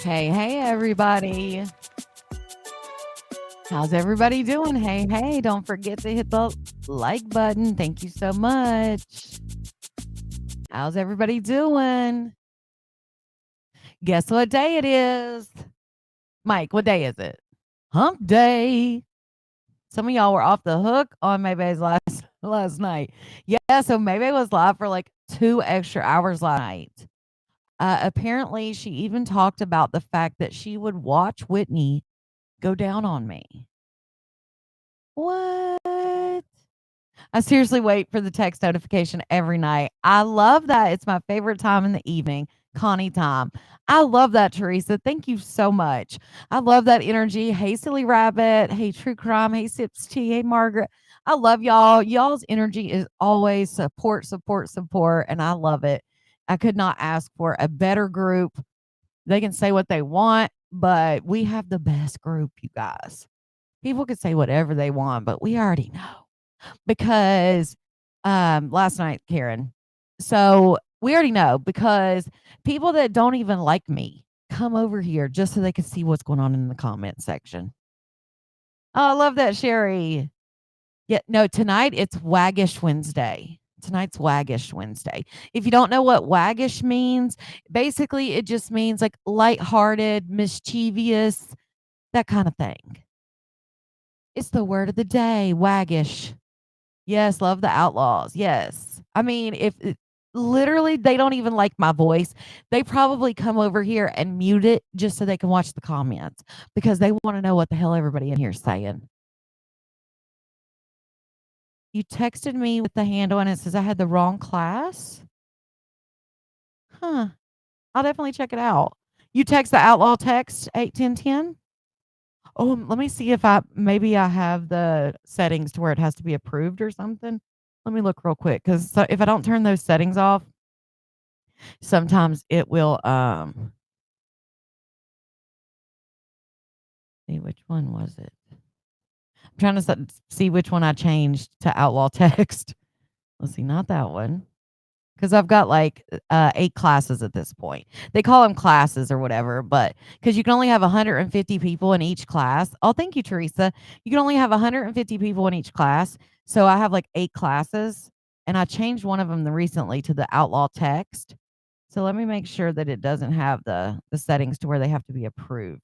Hey, everybody. How's everybody doing? Hey, don't forget to hit the like button. Thank you so much. How's everybody doing? Guess what day it is? Mike, what day is it? Hump day. Some of y'all were off the hook on Maybay's last night. Yeah, so Maybay was live for like 2 extra hours last night. Apparently, she even talked about the fact that she would watch Whitney go down on me. What? I seriously wait for the text notification every night. I love that. It's my favorite time in the evening, Connie time. I love that, Teresa. Thank you so much. I love that energy. Hey, Silly Rabbit. Hey, True Crime. Hey, Sips Tea. Hey, Margaret. I love y'all. Y'all's energy is always support, support, support. And I love it. I could not ask for a better group. They can say what they want, but we have the best group, you guys. People can say whatever they want, but we already know because last night, Karen. So we already know because people that don't even like me come over here just so they can see what's going on in the comment section. Oh, I love that, Sherry. Yeah, no, tonight it's Waggish Wednesday. Tonight's Waggish Wednesday. If you don't know what waggish means, basically it just means like lighthearted, mischievous, that kind of thing. It's the word of the day, waggish. Yes, love the Outlaws. Yes. I mean, if literally they don't even like my voice, they probably come over here and mute it just so they can watch the comments because they want to know what the hell everybody in here is saying. You texted me with the handle and it says I had the wrong class. Huh. I'll definitely check it out. You text the Outlaw text 81010. Oh, let me see if maybe I have the settings to where it has to be approved or something. Let me look real quick because if I don't turn those settings off, sometimes it will see which one was it. I'm trying to see which one I changed to outlaw text. Let's see, not that one. Because I've got like 8 classes at this point. They call them classes or whatever, but because you can only have 150 people in each class. Oh, thank you, Teresa. You can only have 150 people in each class. So I have like 8 classes, and I changed one of them recently to the outlaw text. So let me make sure that it doesn't have the settings to where they have to be approved.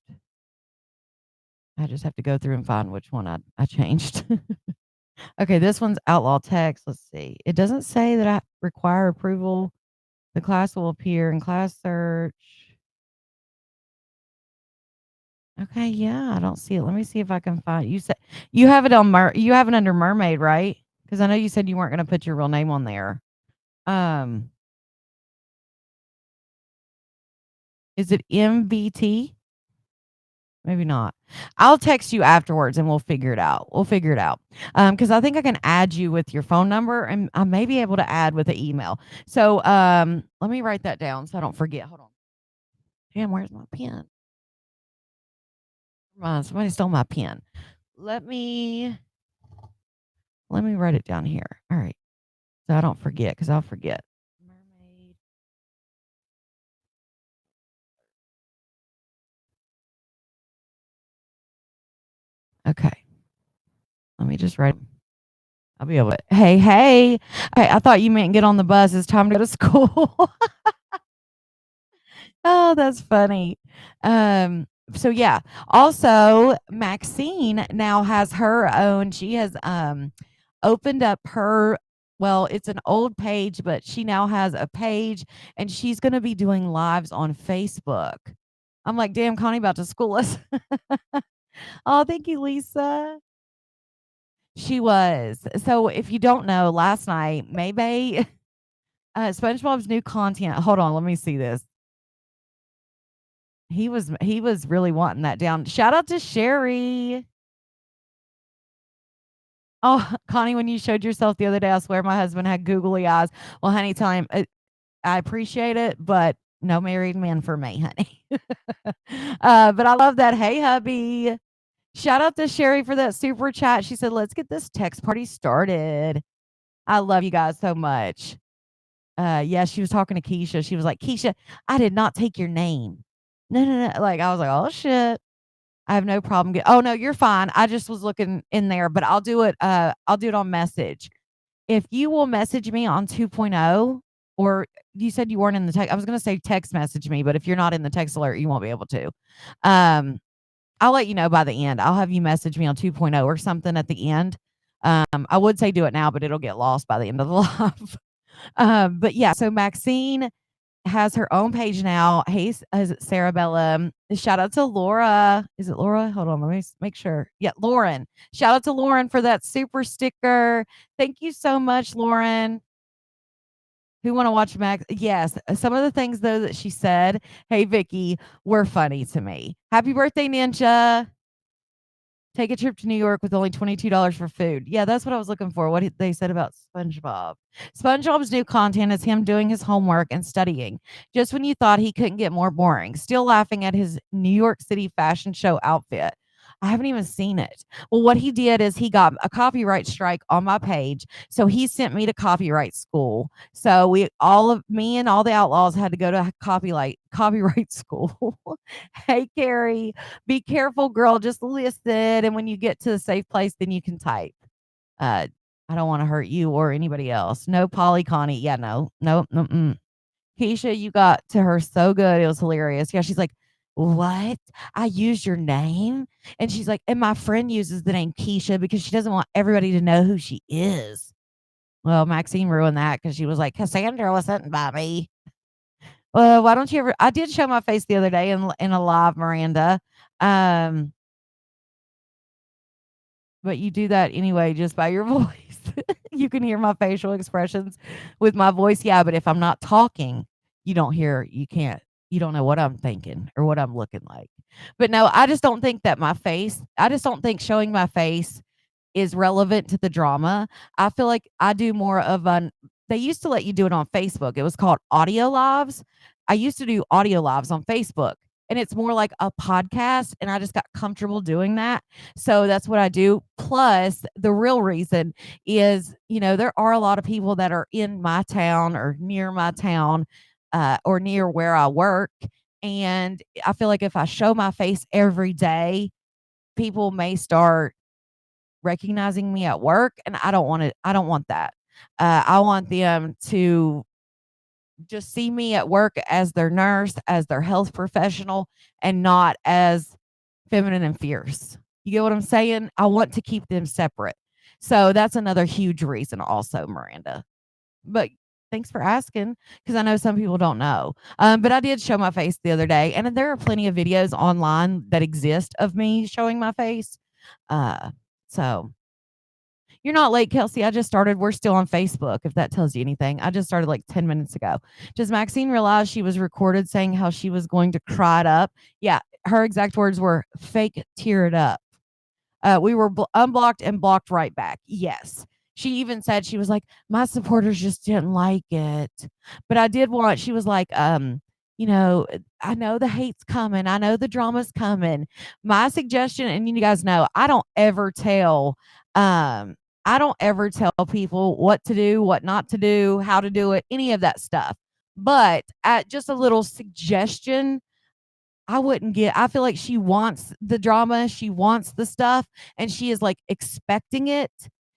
I just have to go through and find which one I changed. Okay, this one's outlaw text. Let's see. It doesn't say that I require approval. The class will appear in class search. Okay, yeah, I don't see it. Let me see if I can find you said you have it on you have it under mermaid, right? Because I know you said you weren't going to put your real name on there. Um, is it MVT? Maybe not. I'll text you afterwards and we'll figure it out. We'll figure it out. Because I think I can add you with your phone number and I may be able to add with the email. So let me write that down so I don't forget. Hold on. Damn, where's my pen? Somebody stole my pen. Let me write it down here. All right. So I don't forget because I'll forget. Mermaid. Okay. Let me just write. I'll be able to. Hey. I thought you meant get on the bus. It's time to go to school. Oh, that's funny. So yeah. Also, Maxine now has her own. She has opened up her well, it's an old page, but she now has a page and she's gonna be doing lives on Facebook. I'm like, damn, Connie about to school us. Oh, thank you, Lisa. She was. So if you don't know, last night, maybe SpongeBob's new content. Hold on, let me see this. He was really wanting that down. Shout out to Sherry. Oh, Connie, when you showed yourself the other day, I swear my husband had googly eyes. Well, honey, tell him I appreciate it, but no married men for me, honey. But I love that. Hey, hubby. Shout out to Sherry for that super chat. She said, let's get this text party started. I love you guys so much. Yeah, she was talking to Keisha. She was like, Keisha, I did not take your name. No, no, no. Like, I was like, oh shit. I have no problem oh no, you're fine. I just was looking in there, but I'll do it on message. If you will message me on 2.0, or you said you weren't in the text, I was gonna say text message me, but if you're not in the text alert, you won't be able to. Um, I'll let you know by the end. I'll have you message me on 2.0 or something at the end. I would say do it now, but it'll get lost by the end of the live. But yeah, so Maxine has her own page now. Hey, is it Sarah Bella? Shout out to Laura. Is it Laura? Hold on, let me make sure. Yeah, Lauren. Shout out to Lauren for that super sticker. Thank you so much, Lauren. Who want to watch Max? Yes. Some of the things though that she said, hey Vicky, were funny to me. Happy birthday, Ninja. Take a trip to New York with only $22 for food. Yeah, that's what I was looking for. What they said about SpongeBob. SpongeBob's new content is him doing his homework and studying. Just when you thought he couldn't get more boring, still laughing at his New York City fashion show outfit. I haven't even seen it. Well, what he did is he got a copyright strike on my page. So he sent me to copyright school. So me and all the outlaws had to go to copyright school. Hey, Carrie. Be careful, girl. Just listen. And when you get to a safe place, then you can type. Uh, I don't want to hurt you or anybody else. No, Polly Connie. Yeah, no, no, mm-mm. Keisha, you got to her so good. It was hilarious. Yeah, she's like, what? I used your name? And she's like, and my friend uses the name Keisha because she doesn't want everybody to know who she is. Well, Maxine ruined that because she was like, Cassandra was sent by me. Well, why don't you ever? I did show my face the other day in a live, Miranda. Um, but you do that anyway just by your voice. You can hear my facial expressions with my voice. Yeah, but if I'm not talking, you don't know what I'm thinking or what I'm looking like. But no, I just don't think showing my face is relevant to the drama. I feel like I do more of an they used to let you do it on Facebook. It was called audio lives. I used to do audio lives on Facebook, and it's more like a podcast, and I just got comfortable doing that. So that's what I do. Plus, the real reason is, there are a lot of people that are in my town or near my town, or near where I work. And I feel like if I show my face every day, people may start recognizing me at work, and I don't want that. I want them to just see me at work as their nurse, as their health professional, and not as feminine and fierce. You get what I'm saying? I want to keep them separate. So that's another huge reason also, Miranda. But thanks for asking, because I know some people don't know. But I did show my face the other day, and there are plenty of videos online that exist of me showing my face. Uh, so you're not late, Kelsey. I just started. We're still on Facebook, if that tells you anything. I just started like 10 minutes ago. Does Maxine realize she was recorded saying how she was going to cry it up? Yeah, her exact words were fake tear it up. We were unblocked and blocked right back. Yes. She even said, she was like, my supporters just didn't like it. But I did want, she was like, I know the hate's coming. I know the drama's coming. My suggestion, and you guys know, I don't ever tell people what to do, what not to do, how to do it, any of that stuff. But at just a little suggestion, I feel like she wants the drama, she wants the stuff, and she is like expecting it.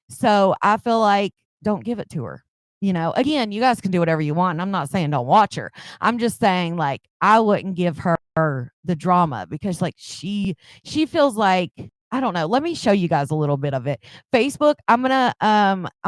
So I feel like don't give it to her. Again, you guys can do whatever you want. And I'm not saying don't watch her. I'm just saying like I wouldn't give her the drama because like she feels like I don't know. Let me show you guys a little bit of it. Facebook, I'm gonna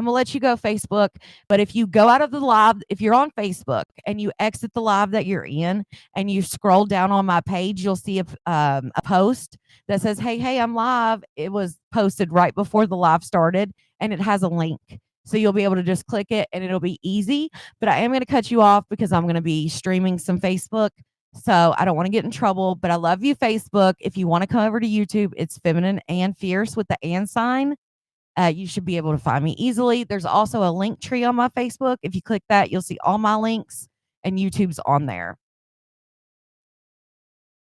let you go Facebook, but if you go out of the live, if you're on Facebook and you exit the live that you're in, and you scroll down on my page, you'll see a post that says, hey, I'm live. It was posted right before the live started, and it has a link. So you'll be able to just click it and it'll be easy. But I am going to cut you off because I'm going to be streaming some Facebook. So I don't want to get in trouble, but I love you, Facebook. If you want to come over to YouTube, it's Feminine and Fierce with the and sign. You should be able to find me easily. There's also a link tree on my Facebook. If you click that, you'll see all my links, and YouTube's on there.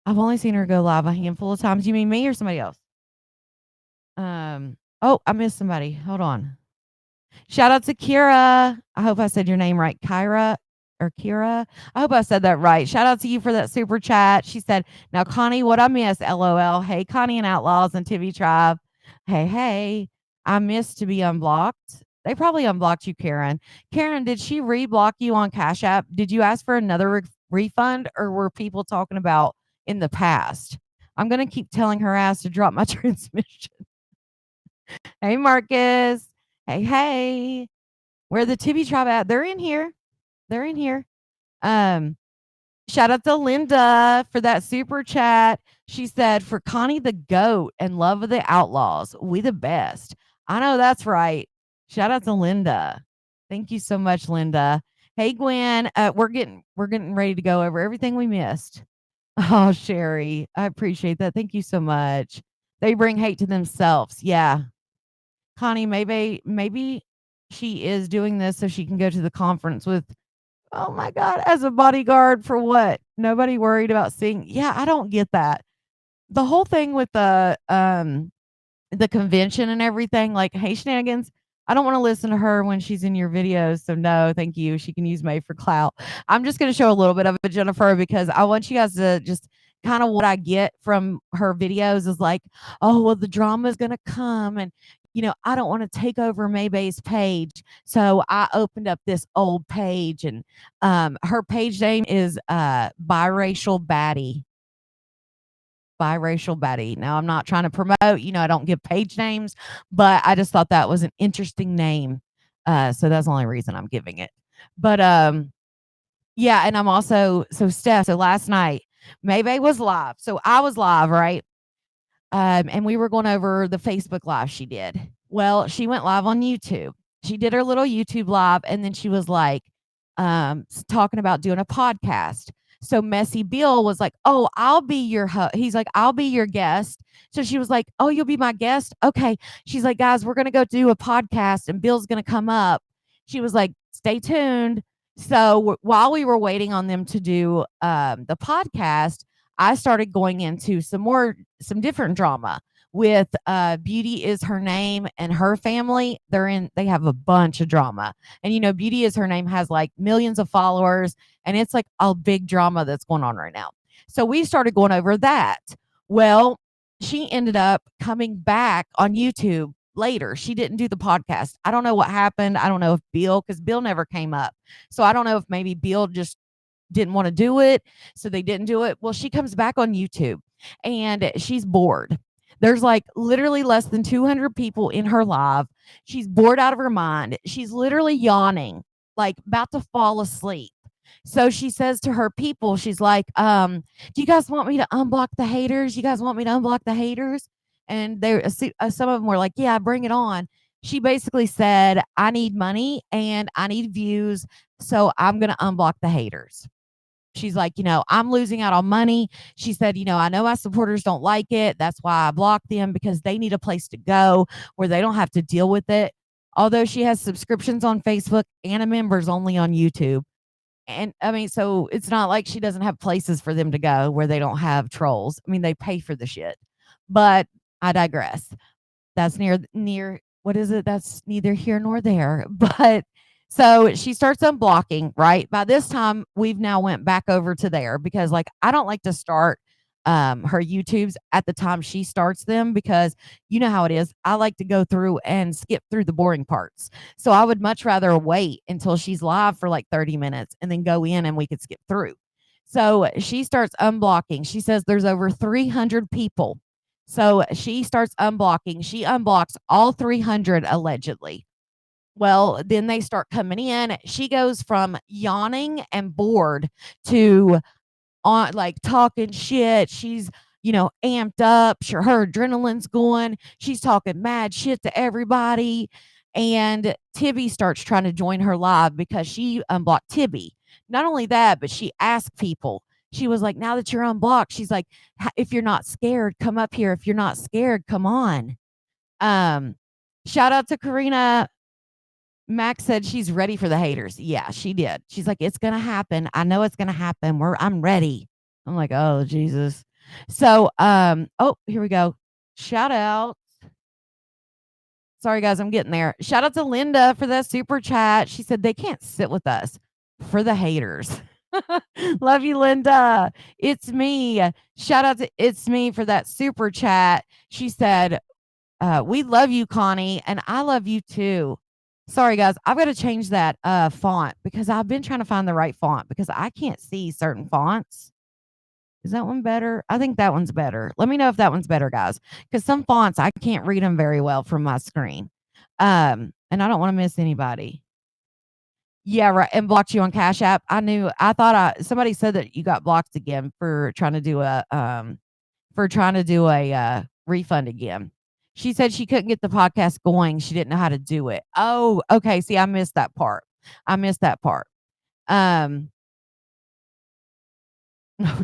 I've only seen her go live a handful of times. You mean me or somebody else? Oh, I missed somebody. Hold on. Shout out to Kira. I hope I said your name right. Kyra or Kira. I hope I said that right. Shout out to you for that super chat. She said, "Now, Connie, what I miss, LOL. Hey, Connie and Outlaws and TV Tribe. Hey, hey, I miss to be unblocked. They probably unblocked you, Karen. Karen, did she reblock you on Cash App? Did you ask for another refund, or were people talking about in the past? I'm going to keep telling her ass to drop my transmission. Hey, Marcus. Hey, hey. Where the Tibby Tribe at? They're in here. They're in here. Um, Shout out to Linda for that super chat. She said, "For Connie the goat and love of the outlaws, we the best." I know that's right. Shout out to Linda. Thank you so much, Linda. Hey, Gwen. We're getting ready to go over everything we missed. Oh, Sherry, I appreciate that. Thank you so much. They bring hate to themselves. Yeah, Connie, maybe she is doing this so she can go to the conference with, oh my God, as a bodyguard for what? Nobody worried about seeing. Yeah, I don't get that. The whole thing with the convention and everything, like, hey, Shenanigans, I don't want to listen to her when she's in your videos. So no, thank you. She can use May for clout. I'm just going to show a little bit of it, Jennifer, because I want you guys to just kind of what I get from her videos is like, oh, well, the drama is going to come. And, I don't want to take over Maybay's page. So I opened up this old page and her page name is Biracial Baddie. Biracial Betty. Now, I'm not trying to promote, I don't give page names, but I just thought that was an interesting name. So that's the only reason I'm giving it. But yeah, and I'm also Steph. So last night, Maybay was live. So I was live, right? And we were going over the Facebook live she did. Well, she went live on YouTube. She did her little YouTube live, and then she was like, talking about doing a podcast. So Messy Bill was like, "Oh, I'll be your He's like, "I'll be your guest." So she was like, "Oh, you'll be my guest? Okay." She's like, "Guys, we're gonna go do a podcast, and Bill's gonna come up." She was like, "Stay tuned." So while we were waiting on them to do the podcast, I started going into some different drama with Beauty is her name and her family. They have a bunch of drama. And Beauty is her name has like millions of followers, and it's like a big drama that's going on right now. So we started going over that. Well, she ended up coming back on YouTube later. She didn't do the podcast. I don't know what happened. I don't know if because Bill never came up. So I don't know if maybe Bill just didn't want to do it, so they didn't do it. Well, she comes back on YouTube and she's bored. There's like literally less than 200 people in her live. She's bored out of her mind. She's literally yawning, like about to fall asleep. So she says to her people, she's like, "Do you guys want me to unblock the haters? You guys want me to unblock the haters?" And some of them were like, "Yeah, bring it on." She basically said, "I need money and I need views, so I'm going to unblock the haters." She's like, "I'm losing out on money." She said, "I know my supporters don't like it. That's why I blocked them, because they need a place to go where they don't have to deal with it." Although she has subscriptions on Facebook and a members only on YouTube. And I mean, so it's not like she doesn't have places for them to go where they don't have trolls. I mean, they pay for the shit. But I digress. That's near what is it? That's neither here nor there. But so she starts unblocking, right? By this time, we've now went back over to there, because like I don't like to start her YouTubes at the time she starts them, because you know how it is. I like to go through and skip through the boring parts. So I would much rather wait until she's live for like 30 minutes and then go in and we could skip through. So she starts unblocking. She says there's over 300 people. So she starts unblocking. She unblocks all 300 allegedly. Well, then they start coming in. She goes from yawning and bored to on like talking shit. She's, amped up. Sure, her adrenaline's going. She's talking mad shit to everybody. And Tibby starts trying to join her live because she unblocked Tibby. Not only that, but she asked people. She was like, "Now that you're unblocked," she's like, "If you're not scared, come up here. If you're not scared, come on." Um, Shout out to Karina. Max said she's ready for the haters. Yeah, she did. She's like, "It's gonna happen. I know it's gonna happen. I'm ready." I'm like, "Oh, Jesus." So, oh, here we go. Shout out. Sorry, guys, I'm getting there. Shout out to Linda for that super chat. She said they can't sit with us. for the haters. Love you, Linda. It's me. Shout out to It's Me for that super chat. She said, we love you, Connie, and I love you too. Sorry, guys. I've got to change that font because I've been trying to find the right font because I can't see certain fonts. Is that one better? I think that one's better. Let me know if that one's better, guys, because some fonts I can't read them very well from my screen. And I don't want to miss anybody. Yeah, right. And blocked you on Cash App. I thought somebody said that you got blocked again for trying to do a refund again. She said she couldn't get the podcast going. She didn't know how to do it. Oh, okay. See, I missed that part. I missed that part. Um, oh,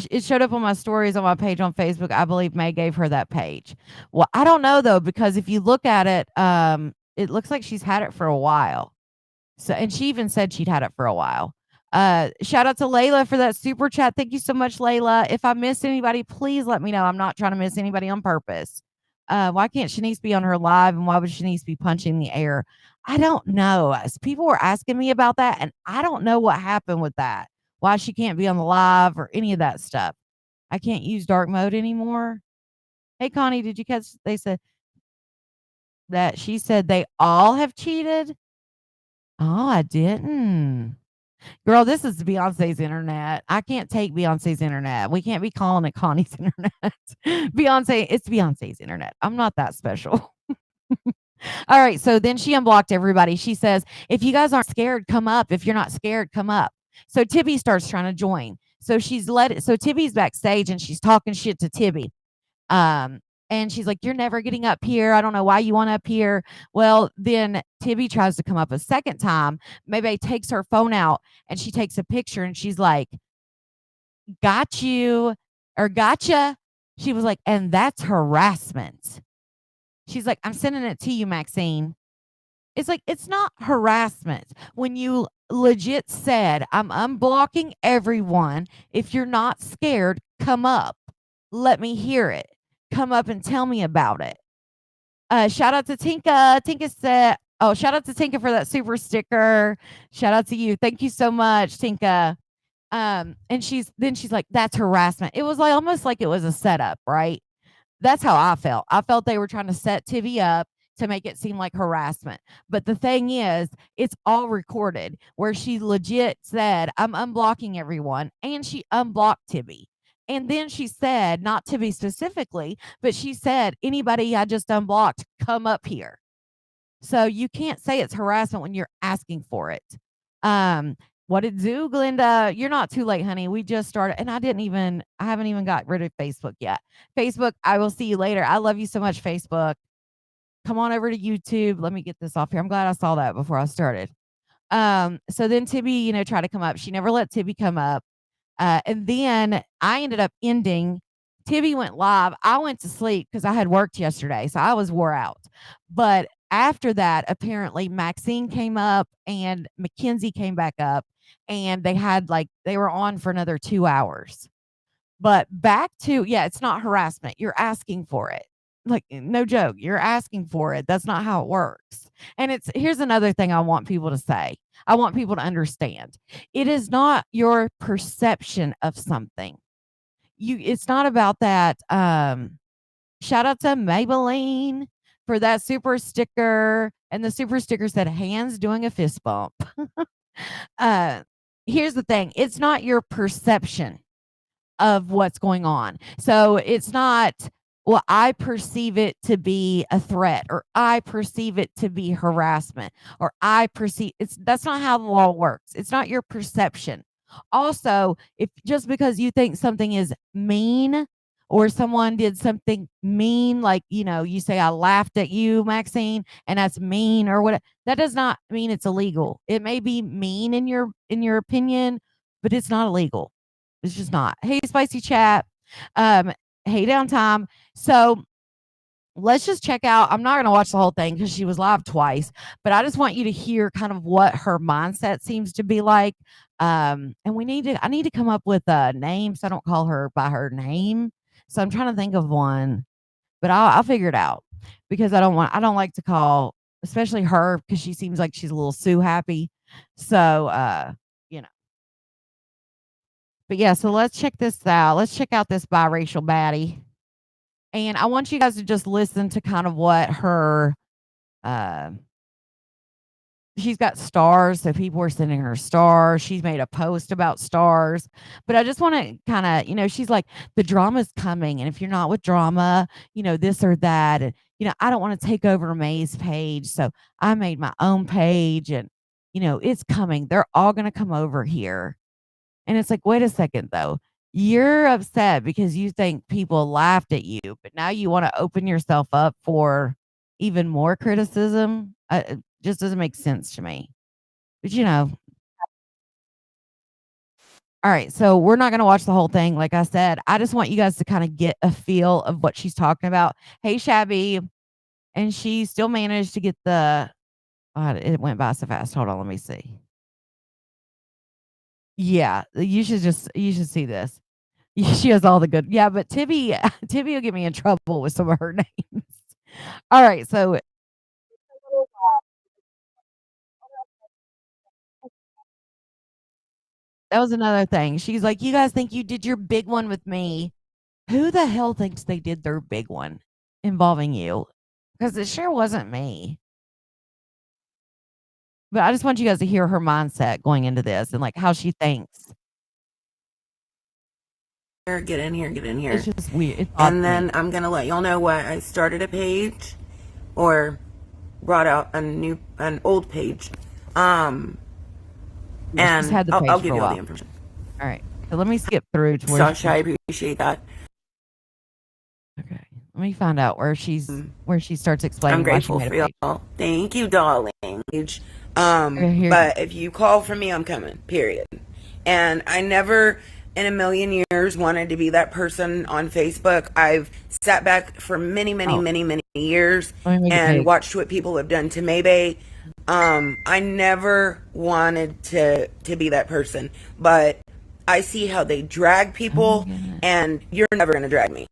it showed up on my stories on my page on Facebook. I believe May gave her that page. Well, I don't know though, because if you look at it, it looks like she's had it for a while. So, and she even said she'd had it for a while. Shout out to Layla for that super chat. Thank you so much, Layla. If I missed anybody, please let me know. I'm not trying to miss anybody on purpose. Why can't Shanice be on her live, and why would Shanice be punching the air? I don't know. People were asking me about that, and I don't know what happened with that. Why she can't be on the live or any of that stuff. I can't use dark mode anymore. Hey, Connie, did you catch? They said that she said they all have cheated. Oh, I didn't. Girl, this is Beyonce's internet. I can't take Beyonce's internet. We can't be calling it Connie's internet. It's Beyonce's internet. I'm not that special. All right. So then she unblocked everybody. She says, if you guys aren't scared, come up. If you're not scared, come up. So Tibby starts trying to join. So Tibby's backstage and she's talking shit to Tibby. Um, and she's like, you're never getting up here. I don't know why you want up here. Well, then Tibby tries to come up a second time. Maybe takes her phone out and she takes a picture and she's like, got you or gotcha. She was like, and that's harassment. She's like, I'm sending it to you, Maxine. It's like, it's not harassment when you legit said, I'm unblocking everyone. If you're not scared, come up. Let me hear it. Come up and tell me about it. Shout out to Tinka. Tinka said, oh, shout out to Tinka for that super sticker. Shout out to you. Thank you so much, Tinka. And she's like, that's harassment. It was like almost like it was a setup, right? That's how I felt. I felt they were trying to set Tivy up to make it seem like harassment. But the thing is, it's all recorded where she legit said, I'm unblocking everyone. And she unblocked Tibby. And then she said, not Tibby specifically, but she said, anybody I just unblocked, come up here. So you can't say it's harassment when you're asking for it. What did do, Glinda? You're not too late, honey. We just started, and I haven't even got rid of Facebook yet. Facebook, I will see you later. I love you so much, Facebook. Come on over to YouTube. Let me get this off here. I'm glad I saw that before I started. So then Tibby, tried to come up. She never let Tibby come up. And then I ended up ending. Tibby went live. I went to sleep because I had worked yesterday, so I was wore out. But after that, apparently Maxine came up and Mackenzie came back up, and they were on for another 2 hours. But back to, yeah, it's not harassment. You're asking for it. Like, no joke. You're asking for it. That's not how it works. And here's another thing I want people to say. I want people to understand. It is not your perception of something. It's not about that. Shout out to Maybelline for that super sticker. And the super sticker said, hands doing a fist bump. Here's the thing. It's not your perception of what's going on. So it's not, well, I perceive it to be a threat, or I perceive it to be harassment, or that's not how the law works. It's not your perception. Also, if just because you think something is mean or someone did something mean, like, you say, I laughed at you, Maxine, and that's mean or what, that does not mean it's illegal. It may be mean in your opinion, but it's not illegal. It's just not. Hey, Spicy Chat. Hey, Downtime. So let's just check out. I'm not going to watch the whole thing because she was live twice, but I just want you to hear kind of what her mindset seems to be like. And I need to come up with a name so I don't call her by her name. So I'm trying to think of one, but I'll figure it out because I don't like to call, especially her, because she seems like she's a little Sue happy. So, you know, but yeah, so let's check this out. Let's check out this biracial baddie. And I want you guys to just listen to kind of what her, uh, she's got stars, so people are sending her stars. She's made a post about stars. But I just want to kind of, she's like, the drama's coming. And if you're not with drama, this or that. And, I don't want to take over May's page. So I made my own page and, it's coming. They're all going to come over here. And it's like, wait a second, though. You're upset because you think people laughed at you, but now you want to open yourself up for even more criticism. It just doesn't make sense to me. But all right. So we're not going to watch the whole thing. Like I said, I just want you guys to kind of get a feel of what she's talking about. Hey, Shabby. And she still managed to get the, it went by so fast. Hold on. Let me see. Yeah. You should see this. She has all the good. Yeah, but Tibby Tibby will get me in trouble with some of her names. All right, so that was another thing. She's like, "You guys think you did your big one with me? Who the hell thinks they did their big one involving you? Because it sure wasn't me." But I just want you guys to hear her mindset going into this and like how she thinks. Get in here, get in It's here. just weird. It's odd And to me. then I'm gonna let y'all know why I started a page or brought out an old page. Yeah, she's And had the I'll page give for a you all the while. information. All right, so let me skip through to where Sasha, I appreciate that. okay. Let me find out where she starts I'm explaining why she grateful made a for page. y'all. Thank you, darling. Okay, here. But if you call for me, I'm coming. Period. And I never in a million years wanted to be that person on Facebook. I've sat back for many, many, Oh, many, many years let me make it and big. watched what people have done to Maybay. I never wanted to be that person, but I see how they drag Oh my people, goodness. and you're never gonna drag me.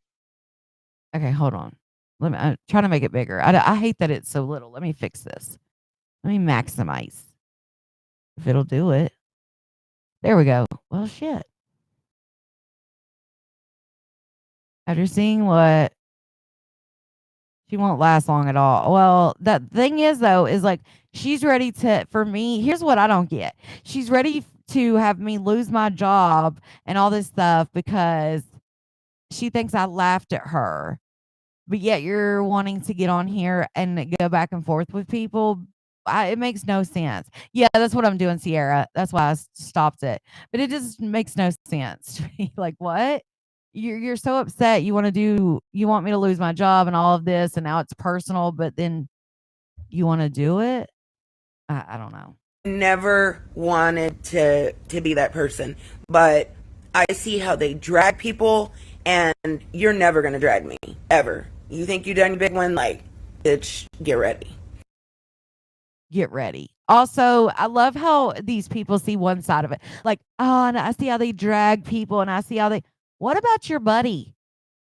Okay, hold on. Let me. I'm trying to make it bigger. I hate that it's so little. Let me fix this. Let me maximize. If it'll do it. There we go. Well, shit. After seeing what she won't last long at all. Well, the thing is though, is like she's ready to. For me, here's what I don't get. She's ready to have me lose my job and all this stuff because she thinks I laughed at her. But yet you're wanting to get on here and go back and forth with people. It makes no sense. Yeah, that's what I'm doing, Sierra. That's why stopped it. But it just makes no sense to me. Like, what? You're so upset. You want me to lose my job and all of this, and now it's personal. But then you want to do it. I don't know. Never wanted to be that person, but I see how they drag people, and you're never gonna drag me ever. You think you done your big one? Like, bitch, get ready. Get ready. Also, I love how these people see one side of it. Like, oh, and I see how they drag people, and I see how they. What about your buddy?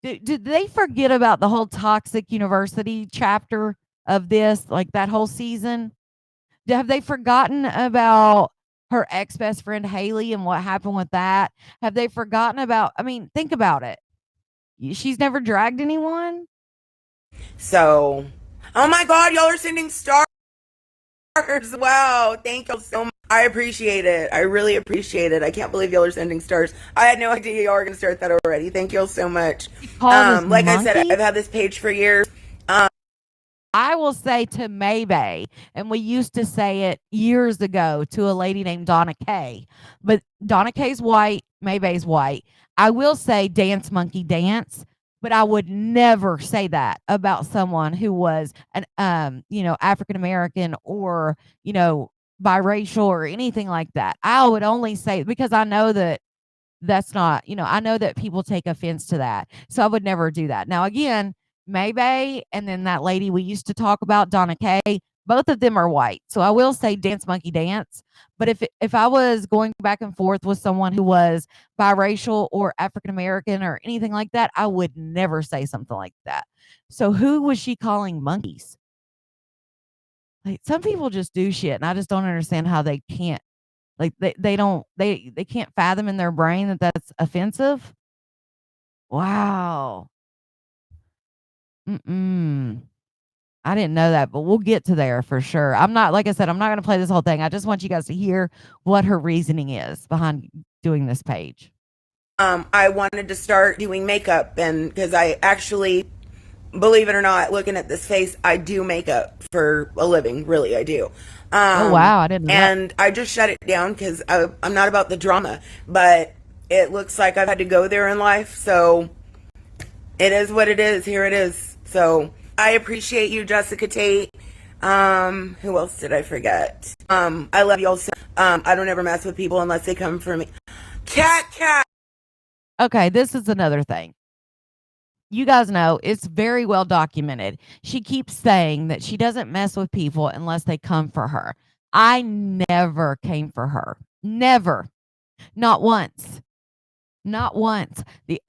Did they forget about the whole toxic university chapter of this, like that whole season? Have they forgotten about her ex best friend Haley and what happened with that? Have they forgotten about? I mean, think about it. She's never dragged anyone. So, oh my God, y'all are sending stars. Wow, thank you so much. I appreciate it. I really appreciate it. I can't believe y'all are sending stars. I had no idea y'all were gonna start that already. Thank y'all so much. She called us Like I said, monkeys. I've had this page for years. I will say to Maybay, and we used to say it years ago to a lady named Donna Kay, but Donna Kay's white, Maybay's white. I will say dance monkey dance, but I would never say that about someone who was an African American or, you know, biracial or anything like that. I would only say because I know that that's not, I know that people take offense to that. So I would never do that. Now, again, Maybay and then that lady we used to talk about, Donna Kay, both of them are white. So I will say dance monkey dance. But if I was going back and forth with someone who was biracial or African American or anything like that, I would never say something like that. So who was she calling monkeys? Like, some people just do shit, and I just don't understand how they can't, like, they don't they can't fathom in their brain that that's offensive. Wow. Mm-mm. I didn't know that, but we'll get to there for sure. I'm not, like I said, I'm not gonna play this whole thing. I just want you guys to hear what her reasoning is behind doing this page. I wanted to start doing makeup, and because I actually, believe it or not, looking at this face, I do makeup for a living. Really, I do. Oh, wow, I didn't know that. And I just shut it down because I'm not about the drama, but it looks like I've had to go there in life. So it is what it is. Here it is. So I appreciate you, Jessica Tate. Who else did I forget? I love y'all so. I don't ever mess with people unless they come for me. Cat. Okay, this is another thing. You guys know it's very well documented. She keeps saying that she doesn't mess with people unless they come for her. I never came for her. Never. Not once. Not once. The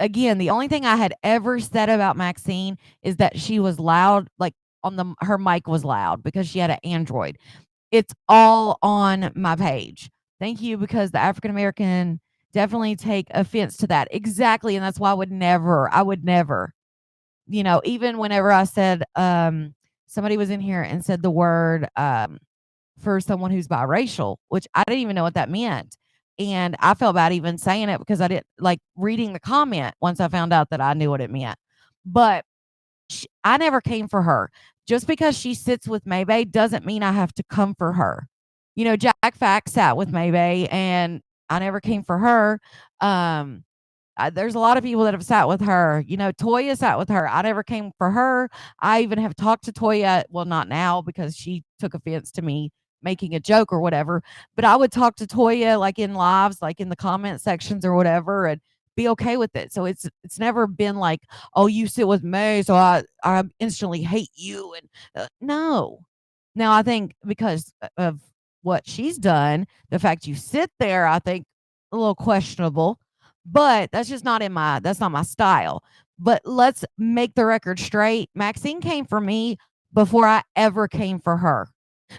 only thing I had ever said about Maxine is that she was loud, like on the her mic was loud because she had an Android. It's all on my page. Thank you, because the African American definitely take offense to that. Exactly, and that's why I would never, even whenever I said somebody was in here and said the word for someone who's biracial, which I didn't even know what that meant. And I felt bad even saying it because I didn't like reading the comment once I found out that I knew what it meant. But I never came for her. Just because she sits with Maybay doesn't mean I have to come for her. Jack Fack sat with Maybay and I never came for her. Um, there's a lot of people that have sat with her. Toya sat with her. I never came for her. I even have talked to Toya. Well, not now because she took offense to me making a joke or whatever. But I would talk to Toya like in lives, like in the comment sections or whatever, and be okay with it. So it's never been like, oh, you sit with me, so I instantly hate you. And no. Now I think because of what she's done, the fact you sit there, I think a little questionable, but that's not my style. But let's make the record straight. Maxine came for me before I ever came for her.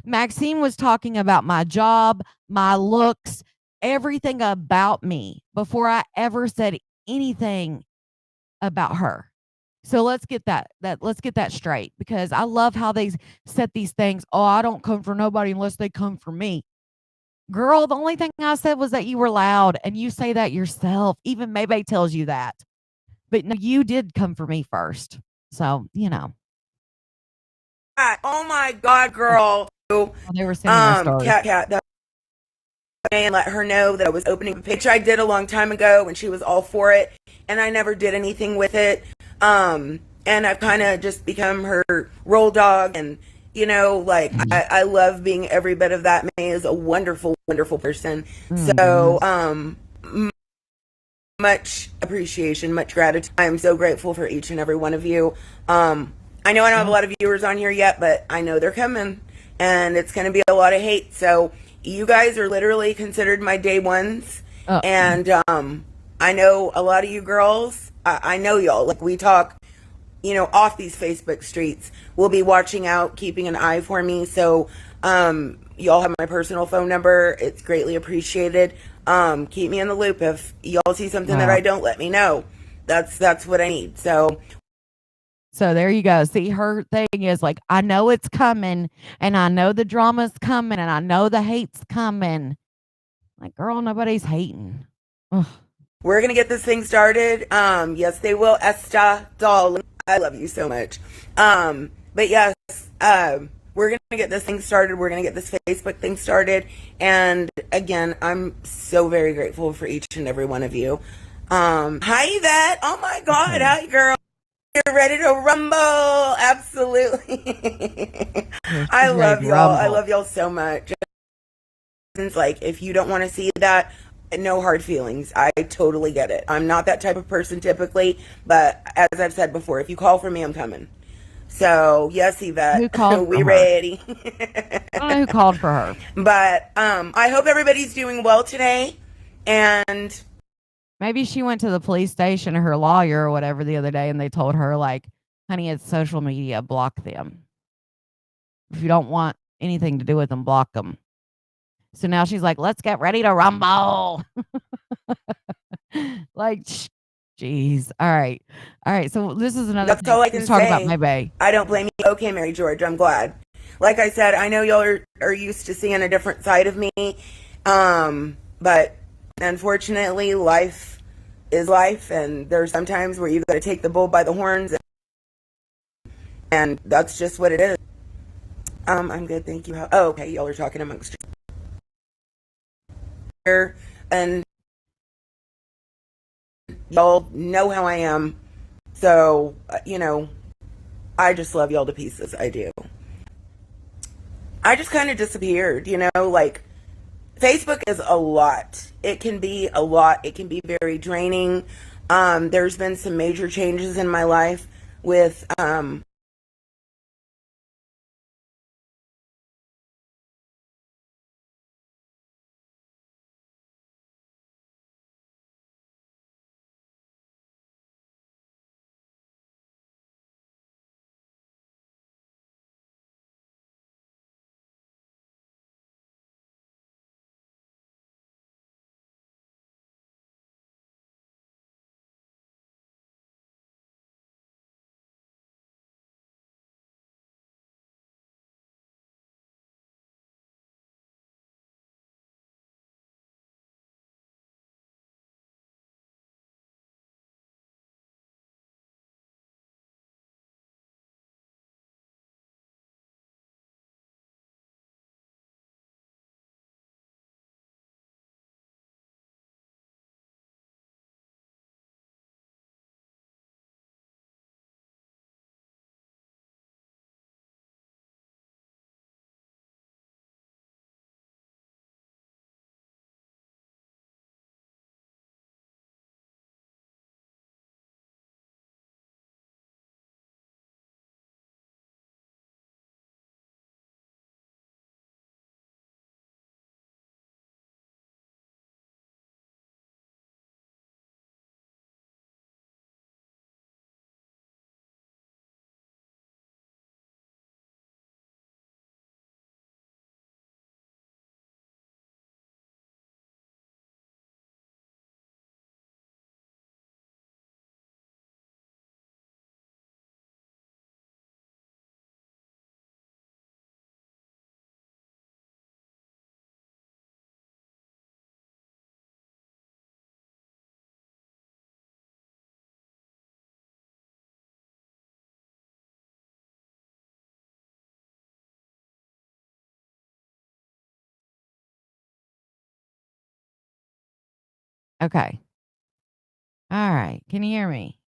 Maxine was talking about my job, my looks, everything about me before I ever said anything about her. So let's get that straight, because I love how they set these things. Oh, I don't come for nobody unless they come for me. Girl, the only thing I said was that you were loud, and you say that yourself. Even Maybay tells you that. But no, you did come for me first. So. Oh my God, Oh, girl. they were sending their story. Cat, and let her know that I was opening a page I did a long time ago when she was all for it, and I never did anything with it. And I've kind of just become her roll dog, and like I love being every bit of that. May is a wonderful, wonderful person. So, Mhm. much appreciation, much gratitude. I'm so grateful for each and every one of you. I know I don't have a Yeah. lot of viewers on here yet, but I know they're coming, and it's going to be a lot of hate. So you guys are literally considered my day ones, Uh, and I know a lot of you girls. I know y'all. Like, we talk, off these Facebook streets. We'll be watching out, keeping an eye for me. So, y'all have my personal phone number. It's greatly appreciated. Keep me in the loop. If y'all see something that wow. I don't, let me know. That's what I need. So, So there you go. See, her thing is like, I know it's coming, and I know the drama's coming, and I know the hate's coming. Like, girl, nobody's hating. Ugh. we're gonna get this thing started. Yes, they will. Esta, darling, I love you so much. But yes, we're gonna get this thing started. We're gonna get this Facebook thing started. And again, I'm so very grateful for each and every one of you. Hi Yvette. Oh my God. Okay. Hi girl. You're ready to rumble. Absolutely. Yeah, I she's ready love to y'all. I rumble. love y'all so much. Like, if you don't want to see that, no hard feelings. I totally get it. I'm not that type of person typically, but as I've said before, if you call for me, I'm coming. So yes, Who Yvette, called we for her? ready. I don't know who called for her. But I hope everybody's doing well today. And Maybe she went to the police station or her lawyer or whatever the other day, and they told her, like, honey, it's social media, block them. If you don't want anything to do with them, block them. So now she's like, "Let's get ready to rumble." Like, jeez. All right. So this is another That's thing. all I She was can talking about say. my bae. I don't blame you. Okay, Mary George, I'm glad. Like I said, I know y'all are used to seeing a different side of me. But unfortunately, life is life, and there's sometimes where you've got to take the bull by the horns, and that's just what it is. I'm good, thank you. Oh, okay, y'all are talking amongst here, and y'all know how I am. So, I just love y'all to pieces. I do. I just kind of disappeared, like Facebook is a lot. It can be a lot. It can be very draining. There's been some major changes in my life with Okay. All right. Can you hear me?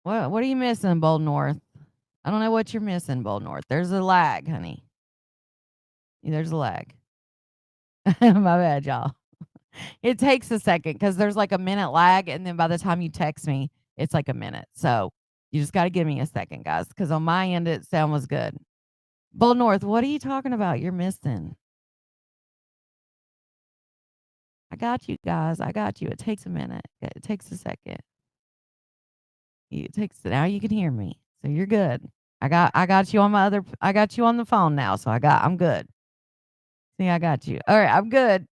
What are you missing, Bold North? I don't know what you're missing, Bold North. There's a lag, honey. There's a lag. My bad, y'all. It takes a second because there's like a minute lag, and then by the time you text me, it's like a minute. So you just got to give me a second, guys, because on my end, it sound was good. Bold North, what are you talking about? You're missing. I got you, guys. I got you. It takes a minute. It takes a second. It takes now you can hear me. So you're good. I got you on my other I got you on the phone now. So I'm good. See, I got you. All right, I'm good.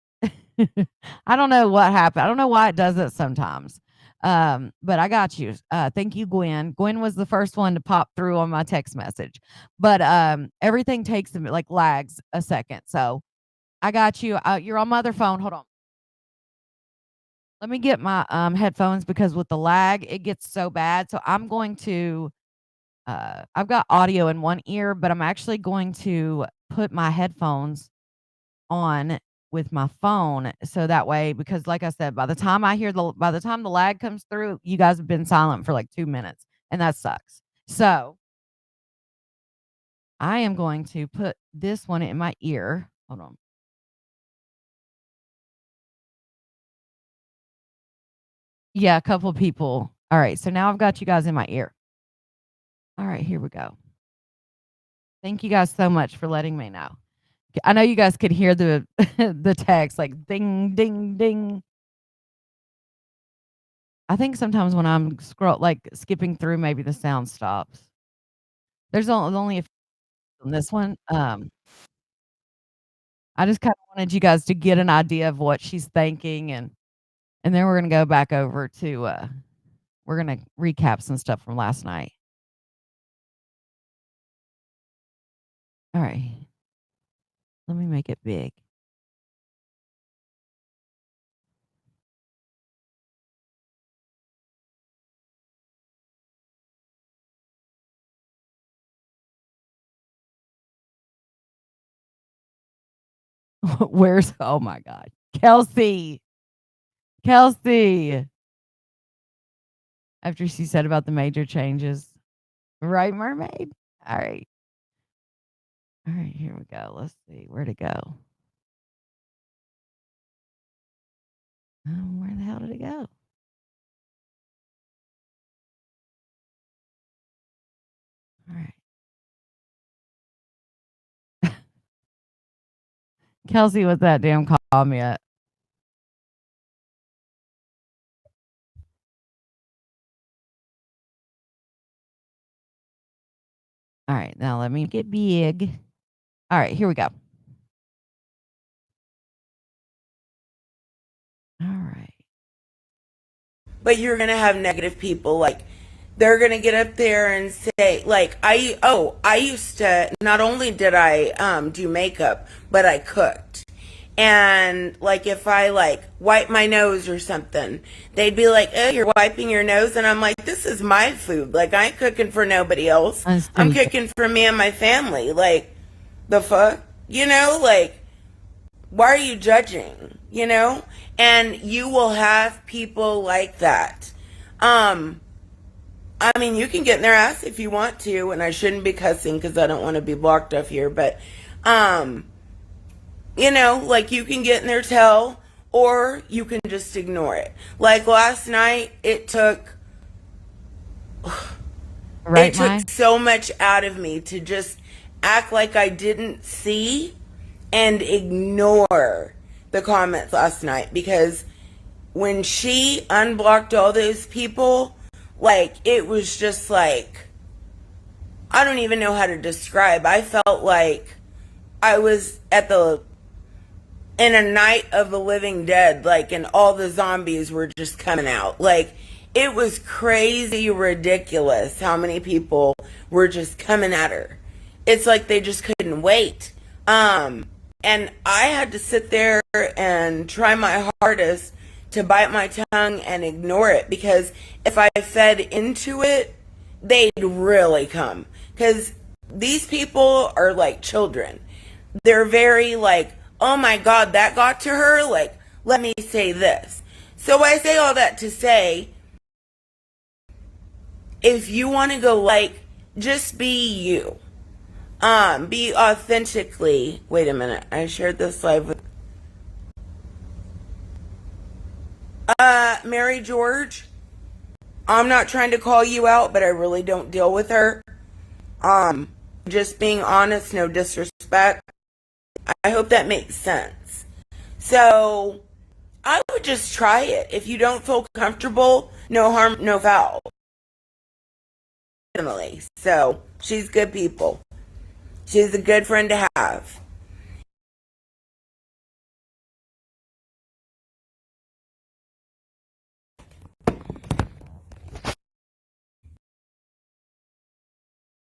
I don't know what happened. I don't know why it does it sometimes. But I got you. Thank you, Gwen. Gwen was the first one to pop through on my text message. But everything takes like lags a second. So I got you. You're on my other phone. Hold on. Let me get my headphones because with the lag, it gets so bad. So I'm going to I've got audio in one ear, but I'm actually going to put my headphones on with my phone so that way because like I said, by the time the lag comes through, you guys have been silent for like 2 minutes and that sucks. So, I am going to put this one in my ear. Hold on. Yeah, a couple people. All right, so now I've got you guys in my ear. All right, here we go. Thank you guys so much for letting me know. I know you guys could hear the the text like ding ding ding. I think sometimes when I'm skipping through, maybe the sound stops. There's only a on this one. I just kinda wanted you guys to get an idea of what she's thinking, and then we're gonna go back over to, we're gonna recap some stuff from last night. Alright, let me make it big. Where's oh my god. Kelsey! Kelsey! After she said about the major changes. Right, mermaid? Alright. Alright, here we go. Let's see, where'd it go? Where the hell did it go? Alright. Kelsey with that damn comment. Alright, now let me get big. Alright, here we go. Alright. But you're gonna have negative people, like they're gonna get up there and say, like, I used to, not only did I do makeup, but I cooked. And like if I like wipe my nose or something, they'd be like, "Oh, you're wiping your nose," and I'm like, "This is my food. Like I ain't cooking for nobody else. I'm cooking for me and my family." Like the fuck, like why are you judging? And you will have people like that. I mean, you can get in their ass if you want to, and I shouldn't be cussing because I don't want to be blocked off here, but like you can get in their tail or you can just ignore it. Like last night, it took so much out of me to just act like I didn't see and ignore the comments last night, because when she unblocked all those people, like it was just like, I don't even know how to describe. I felt like I was in a night of the living dead, like, and all the zombies were just coming out. Like, it was crazy ridiculous how many people were just coming at her. It's like they just couldn't wait. And I had to sit there and try my hardest to bite my tongue and ignore it, because if I fed into it, they'd really come. Because these people are like children. They're very like, "Oh my God, that got to her? Like, let me say this." So I say all that to say, if you want to go, like, just be you. Be authentically. Wait a minute. I shared this live with Mary George. I'm not trying to call you out, but I really don't deal with her. Just being honest, no disrespect. I hope that makes sense. So I would just try it. If you don't feel comfortable, no harm, no foul. So she's good people. She's a good friend to have.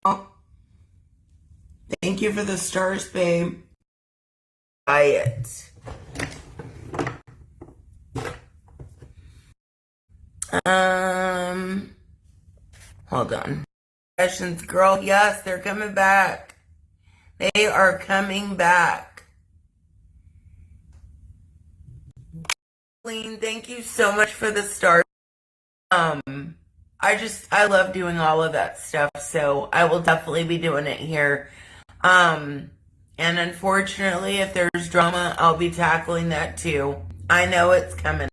Oh, thank you for the stars, babe. It. Hold on. Questions, girl. Yes, they're coming back. They are coming back. Clean, thank you so much for the stars. I love doing all of that stuff, so I will definitely be doing it here. And unfortunately, if there's drama, I'll be tackling that too. I know it's coming.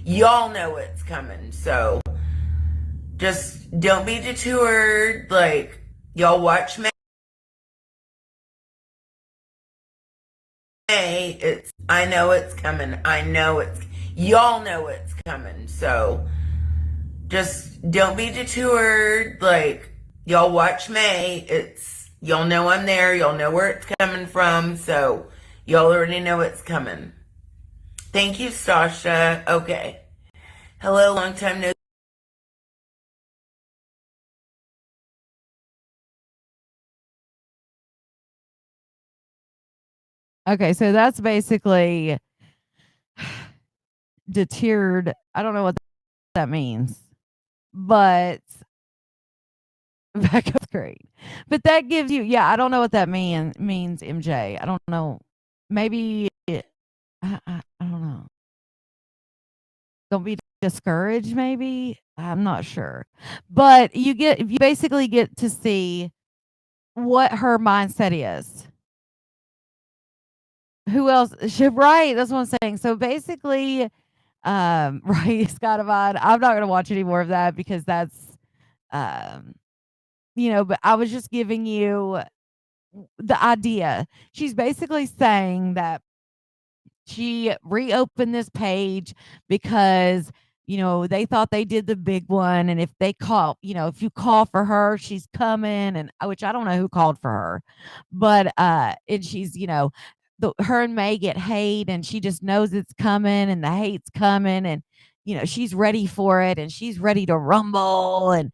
Y'all know it's coming. So just don't be detoured. Like, y'all watch me. I know it's coming. Y'all know it's coming. So just don't be detoured. Like, y'all watch May. Y'all know I'm there. Y'all know where it's coming from. So y'all already know it's coming. Thank you, Sasha. Okay. Hello, long time no. Okay, so that's basically deterred. I don't know what that means, but backup's great. But that gives you, yeah, I don't know what that means, MJ. I don't know. Maybe I don't know. Don't be discouraged. Maybe I'm not sure, but you basically get to see what her mindset is. Who else? Right. That's what I'm saying. So basically, right, Scott Avon. I'm not gonna watch any more of that because that's um, but I was just giving you the idea. She's basically saying that she reopened this page because they thought they did the big one, and if they call, if you call for her, she's coming, and which I don't know who called for her, but and she's her and May get hate, and she just knows it's coming, and the hate's coming, and she's ready for it, and she's ready to rumble, and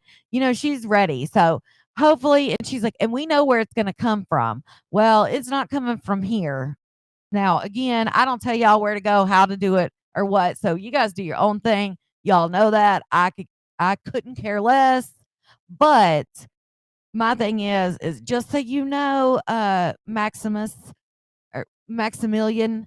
she's ready. So hopefully, and she's like, and we know where it's going to come from. Well, it's not coming from here. Now, again, I don't tell y'all where to go, how to do it, or what. So you guys do your own thing. Y'all know that. I couldn't care less. But my thing is just so you know, Maximus or Maximilian,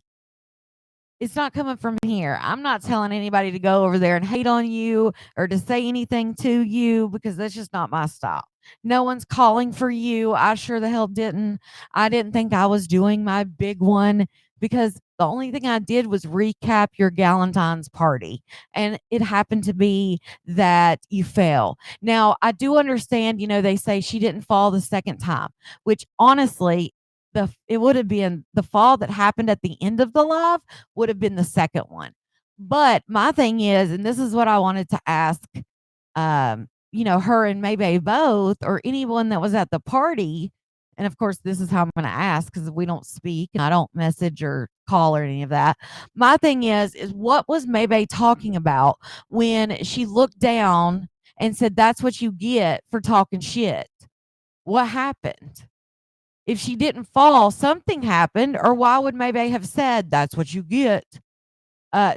it's not coming from here. I'm not telling anybody to go over there and hate on you or to say anything to you because that's just not my style. No one's calling for you. I sure the hell didn't. I didn't think I was doing my big one because the only thing I did was recap your Galentine's party. And it happened to be that you fell. Now, I do understand, they say she didn't fall the second time, which honestly, it would have been the fall that happened at the end of the live would have been the second one. But my thing is, and this is what I wanted to ask, her and maybe both, or anyone that was at the party. And of course, this is how I'm going to ask because we don't speak and I don't message or call or any of that. My thing is what was Maybe talking about when she looked down and said, "That's what you get for talking shit"? What happened? If she didn't fall, something happened, or why would Maybe have said, "That's what you get"?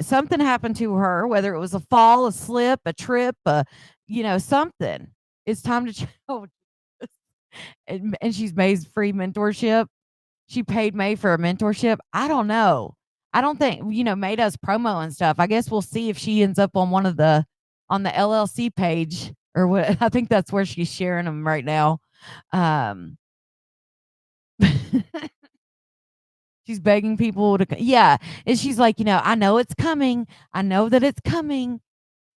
Something happened to her, whether it was a fall, a slip, a trip, something. It's time to oh, and she's May's free mentorship. She paid May for a mentorship. I don't know. I don't think May does promo and stuff. I guess we'll see if she ends up on one of the on the LLC page or what. I think that's where she's sharing them right now. Um, she's begging people to, yeah, and she's like, I know it's coming. I know that it's coming.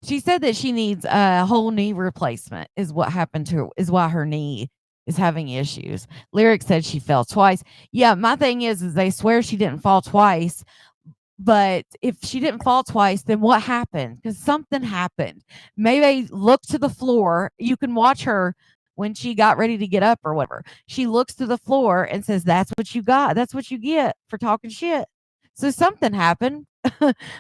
She said that she needs a whole knee replacement is what happened to her, is why her knee is having issues. Lyric said she fell twice. Yeah, my thing is they swear she didn't fall twice, but if she didn't fall twice, then what happened? Because something happened. Maybe look to the floor. You can watch her when she got ready to get up or whatever. She looks to the floor and says, "That's what you got. That's what you get for talking shit." So something happened.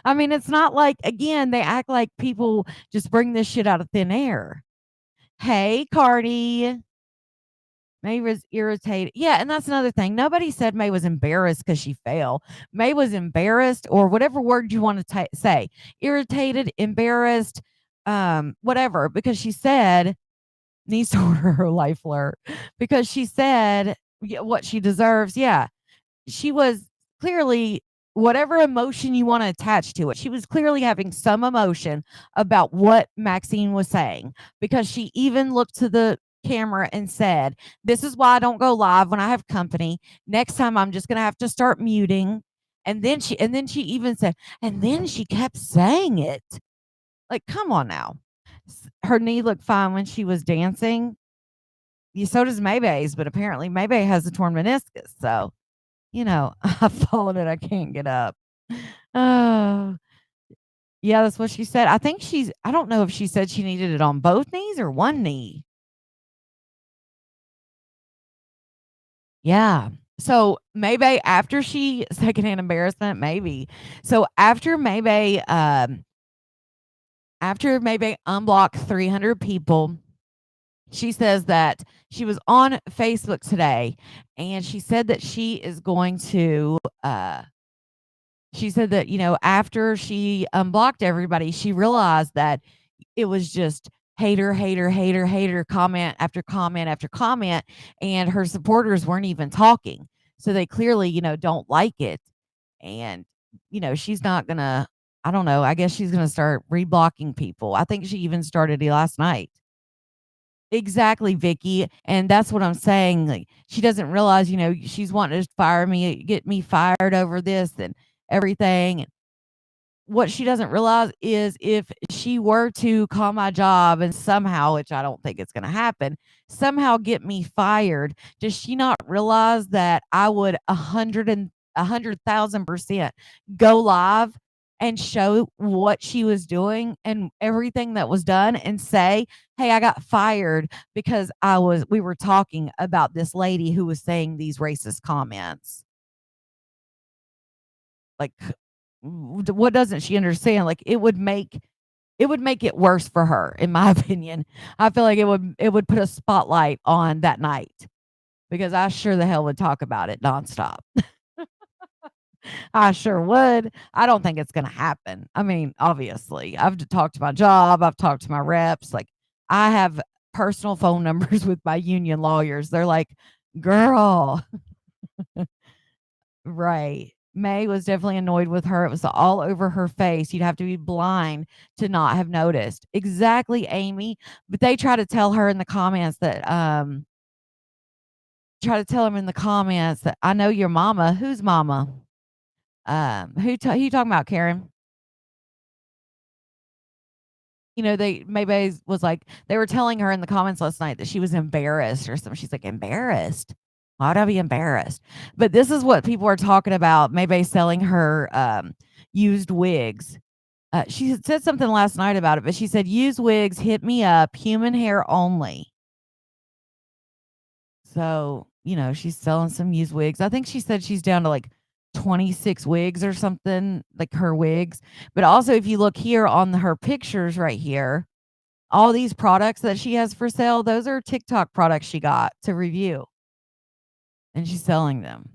I mean, it's not like, again, they act like people just bring this shit out of thin air. Hey, Cardi. May was irritated. Yeah, and that's another thing. Nobody said May was embarrassed because she fell. May was embarrassed, or whatever word you want to say, irritated, embarrassed, whatever, because she said needs to order her life alert because she said what she deserves. Yeah, she was clearly, whatever emotion you want to attach to it, she was clearly having some emotion about what Maxine was saying because she even looked to the camera and said, "This is why I don't go live when I have company. Next time I'm just going to have to start muting." And then she even said, and then she kept saying it. Like, come on now. Her knee looked fine when she was dancing. Yeah, so does Maybay's, but apparently Maybay has a torn meniscus. So I've fallen and I can't get up. Oh, yeah, that's what she said. I don't know if she said she needed it on both knees or one knee. Yeah. So maybe after she secondhand embarrassment, maybe. So after maybe unblocked 300 people, she says that she was on Facebook today, and she said that she said that, after she unblocked everybody, she realized that it was just hater, hater, hater, hater, comment after comment after comment, and her supporters weren't even talking. So they clearly, don't like it. And, she's not gonna, I don't know, I guess she's gonna start reblocking people. I think she even started it last night. Exactly, Vicky. And that's what I'm saying. Like, she doesn't realize, she's wanting to fire me, get me fired over this and everything. What she doesn't realize is if she were to call my job and somehow, which I don't think it's going to happen, somehow get me fired, does she not realize that I would 100,000% go live and show what she was doing and everything that was done and say, "Hey, I got fired because we were talking about this lady who was saying these racist comments." Like, what doesn't she understand? Like, it would make it worse for her, in my opinion. I feel like it would put a spotlight on that night because I sure the hell would talk about it nonstop. I sure would. I don't think it's gonna happen. I mean, obviously, I've talked to my job, I've talked to my reps. Like, I have personal phone numbers with my union lawyers. They're like, "Girl." Right. May was definitely annoyed with her. It was all over her face. You'd have to be blind to not have noticed. Exactly, Amy. But they try to tell her in the comments that try to tell him in the comments that I know your mama. Who's mama? Who you talking about, Karen? They maybe was like they were telling her in the comments last night that she was embarrassed or something. She's like, embarrassed? Why would I be embarrassed? But this is what people are talking about. Maybe selling her used wigs. She had said something last night about it, but she said, "Used wigs, hit me up, human hair only." So, she's selling some used wigs. I think she said she's down to like 26 wigs or something, like her wigs. But also, if you look here on her pictures right here, all these products that she has for sale, those are TikTok products she got to review, and she's selling them.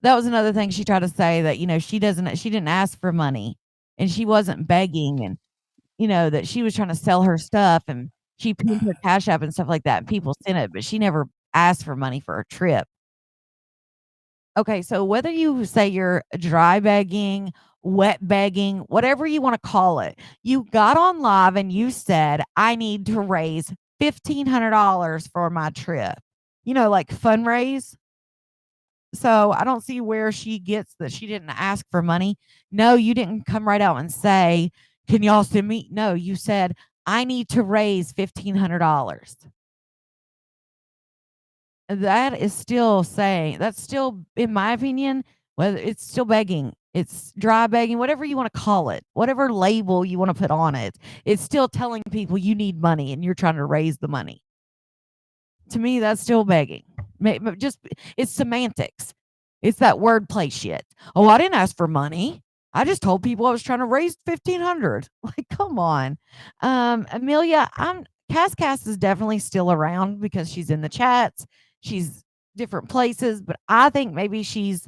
That was another thing she tried to say that, she didn't ask for money and she wasn't begging, and that she was trying to sell her stuff and she pinned her Cash App and stuff like that, and people sent it, but she never asked for money for a trip. Okay, so whether you say you're dry begging, wet begging, whatever you wanna call it, you got on live and you said, "I need to raise $1,500 for my trip." Like fundraise? So, I don't see where she gets that she didn't ask for money. No, you didn't come right out and say, "Can y'all send me?" No, you said, "I need to raise $1,500." That is still saying that's still, in my opinion, whether it's still begging, it's dry begging, whatever you wanna call it, whatever label you wanna put on it, it's still telling people you need money and you're trying to raise the money. To me, that's still begging. But just it's semantics. It's that wordplay shit. "Oh, I didn't ask for money. I just told people I was trying to raise 1,500." Like, come on. Amelia, Cass is definitely still around because she's in the chats. She's different places, but I think maybe she's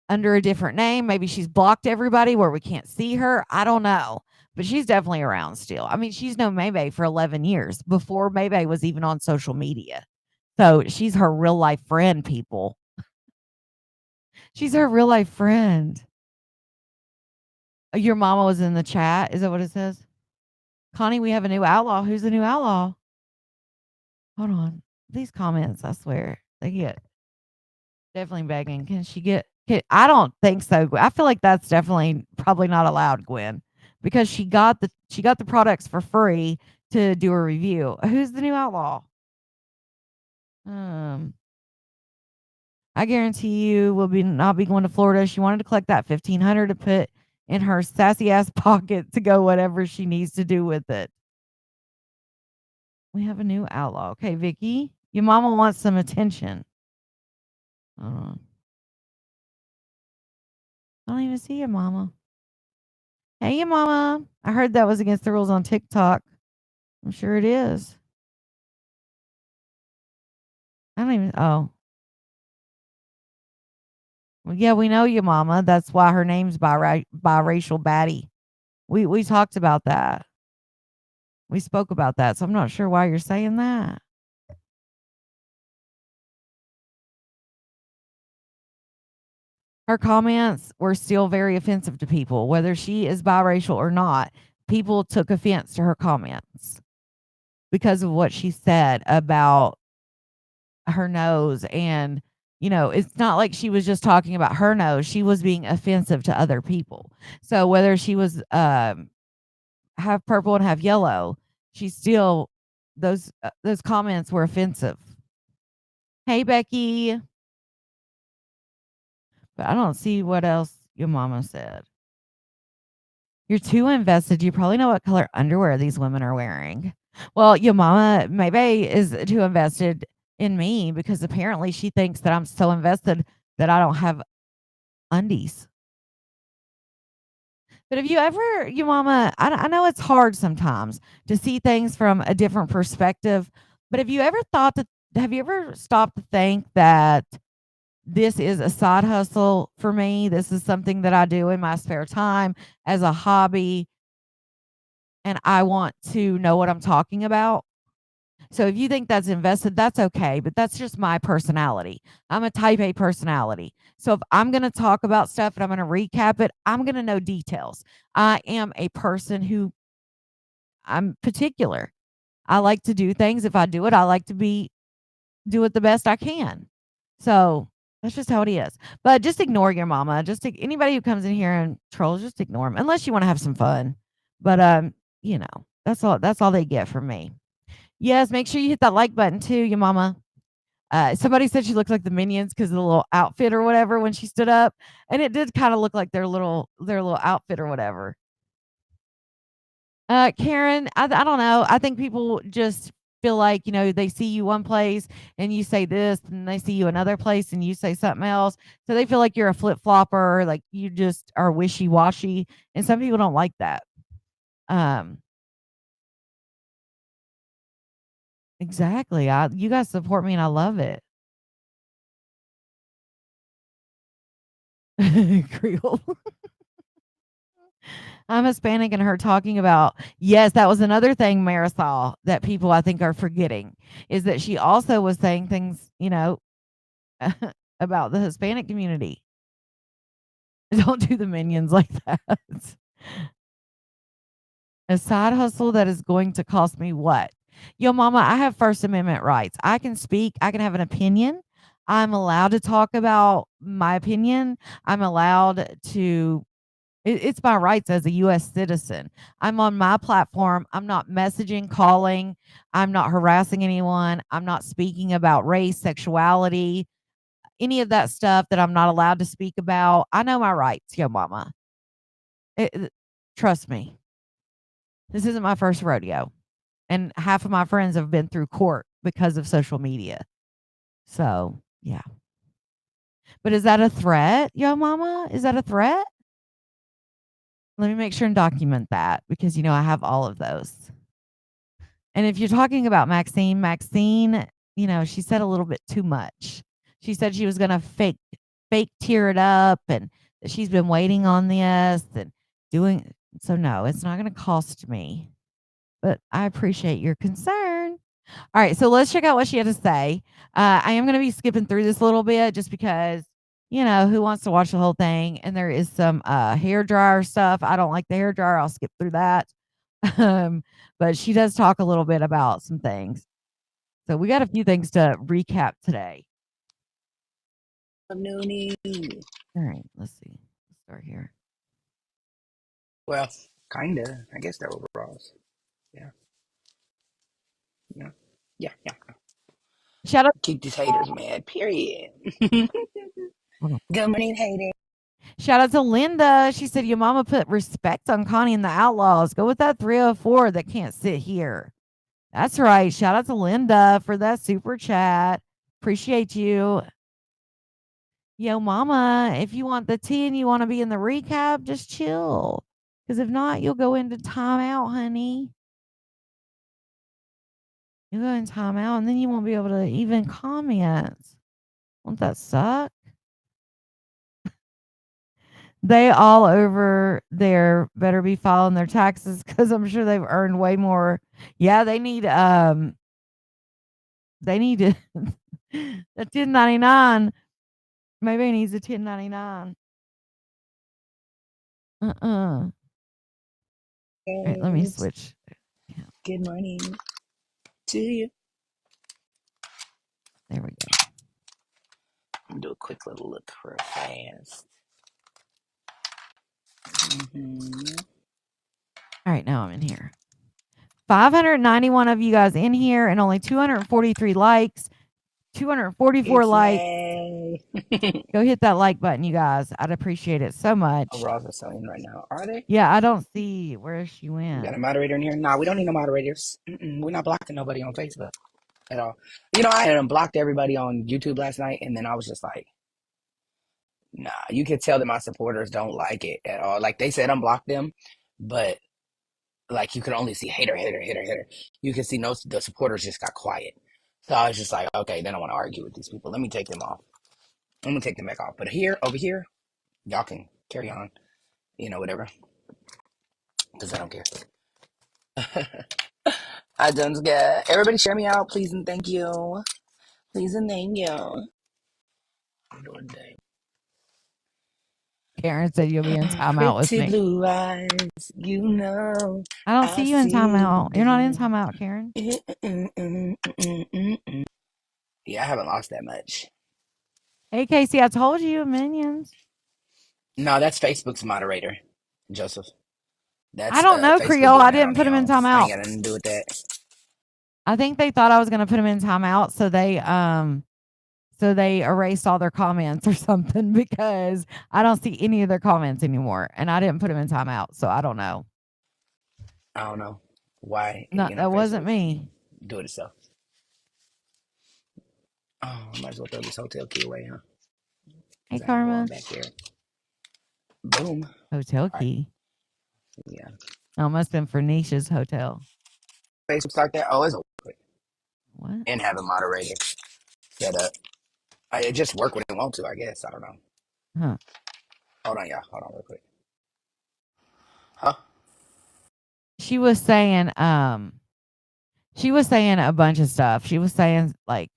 under a different name. Maybe she's blocked everybody where we can't see her. I don't know. But she's definitely around still. I mean, she's known Maybay for 11 years before Maybay was even on social media. So she's her real life friend, people. She's her real life friend. Your mama was in the chat. Is that what it says? Connie, we have a new outlaw. Who's the new outlaw? Hold on. These comments, I swear, they get definitely begging. I don't think so. I feel like that's definitely probably not allowed, Gwen, because she got the products for free to do a review. Who's the new outlaw? Um, I guarantee you will be not be going to Florida. She wanted to collect that 1,500 to put in her sassy ass pocket to go whatever she needs to do with it. We have a new outlaw. Okay, Vicky, your mama wants some attention. Uh, I don't even see your mama. Hey, your mama. I heard that was against the rules on TikTok. I'm sure it is. I don't even. Oh, well, yeah, we know your mama. That's why her name's biracial baddie. We talked about that. We spoke about that. So I'm not sure why you're saying that. Her comments were still very offensive to people, whether she is biracial or not. People took offense to her comments because of what she said about her nose. And, it's not like she was just talking about her nose. She was being offensive to other people. So whether she was half purple and half yellow, she still those comments were offensive. Hey Becky, but I don't see what else your mama said. You're too invested. You probably know what color underwear these women are wearing. Well, your mama maybe is too invested in me because apparently she thinks that I'm so invested that I don't have undies. But have you ever, your mama, I know it's hard sometimes to see things from a different perspective, but have you ever stopped to think that this is a side hustle for me? This is something that I do in my spare time as a hobby, and I want to know what I'm talking about. So if you think that's invested, that's okay, but that's just my personality. I'm a type A personality. So if I'm going to talk about stuff and I'm going to recap it, I'm going to know details. I am a person who I'm particular. I like to do things. If I do it, I like to do it the best I can. So that's just how it is. But just ignore your mama. Anybody who comes in here and trolls, just ignore them unless you want to have some fun. But that's all they get from me. Yes, make sure you hit that like button too, your mama. Somebody said she looked like the Minions because of the little outfit or whatever when she stood up, and it did kind of look like their little outfit or whatever. Karen, I don't know. I think people just feel like they see you one place and you say this, and they see you another place and you say something else, so they feel like you're a flip flopper, like you just are wishy washy, and some people don't like that. Um, exactly. You guys support me, and I love it. Creole. I'm Hispanic, and her talking about, yes, that was another thing Marisol that people I think are forgetting is that she also was saying things, about the Hispanic community. Don't do the minions like that. A side hustle that is going to cost me what? Yo, mama, I have First Amendment rights. I can speak, I can have an opinion. I'm allowed to talk about my opinion. I'm allowed to it's my rights as a US citizen. I'm on my platform. I'm not messaging, calling. I'm not harassing anyone. I'm not speaking about race, sexuality, any of that stuff that I'm not allowed to speak about. I know my rights, yo mama. Trust me. This isn't my first rodeo. And half of my friends have been through court because of social media. So, yeah. But is that a threat, yo mama? Is that a threat? Let me make sure and document that because I have all of those. And if you're talking about Maxine, she said a little bit too much. She said she was gonna fake tear it up and that she's been waiting on this and doing so. No, it's not gonna cost me. But I appreciate your concern. All right, so let's check out what she had to say. I am gonna be skipping through this a little bit just because who wants to watch the whole thing? And there is some hair dryer stuff. I don't like the hair dryer. I'll skip through that. Um, but she does talk a little bit about some things. So we got a few things to recap today. Noonie. All right, let's see. Let's start here. Well, kinda. I guess they're overalls. Yeah. Yeah. Yeah. Yeah. Shout out, Keep these haters mad. Period. hold on. Good morning, haters. Shout out to Linda. She said, your mama put respect on Connie and the Outlaws. Go with that 304 that can't sit here. That's right. Shout out to Linda for that super chat. Appreciate you. Yo, mama, if you want the tea and you want to be in the recap, just chill. Because if not, you'll go into timeout, honey. You'll go in timeout and then you won't be able to even comment. Won't that suck? They all over there better be filing their taxes because I'm sure they've earned way more. Yeah, they need to a 1099. Maybe he needs a 1099. Uh-uh. Right, let me Yes. switch. Yeah, Good morning to you. there we go. I'm gonna do a quick little look real fast. All right, now I'm in here. 591 of you guys in here and only 243 likes, 244 likes. Yay! Go hit that like button, you guys. I'd appreciate it so much. Overalls are selling right now. Are they? Yeah, I don't see where she We got went. a moderator in here? Nah, we don't need no moderators. We're not blocking nobody on Facebook at all. You know, I had unblocked everybody on YouTube last night, and then I was just like, nah, you could tell that my supporters don't like it at all. Like, they said unblock them, but like you could only see hater, hater, hater, hater. You can see the supporters just got quiet. So I was just like, okay, then I want to argue with these people. Let me take them off. I'm gonna take them back off. But here, over here, y'all can carry on. You know, whatever. Because I don't care. I done get everybody share me out, please and thank you. Please and thank you. Karen said you'll be in timeout with Pretty me. blue eyes, you know I don't I see you in see timeout. You're not in them. timeout, Karen. Yeah, I haven't lost that much. Hey, Casey, I told you, minions. No, that's Facebook's moderator, Joseph. I That's don't know, Facebook Creole. doing I that didn't on put their him in own. I ain't timeout. got nothing to do with that. I think they thought I was going to put him in timeout, so they erased all their comments or something because I don't see any of their comments anymore, and I didn't put them in timeout, so I don't know. I don't know why, No, that wasn't Facebook me. do it itself. Oh, I might as well throw this hotel key away, huh? Hey, Because I ain't going Karma. back there. Boom. All Hotel right. key. Yeah. Oh, must have been for Nisha's hotel. Facebook start that. Oh, it's a What? and have a moderator set up. It just work when it want to, I guess. I don't know. Huh. Hold on, y'all. Hold on real quick. Huh? She was saying a bunch of stuff. She was saying like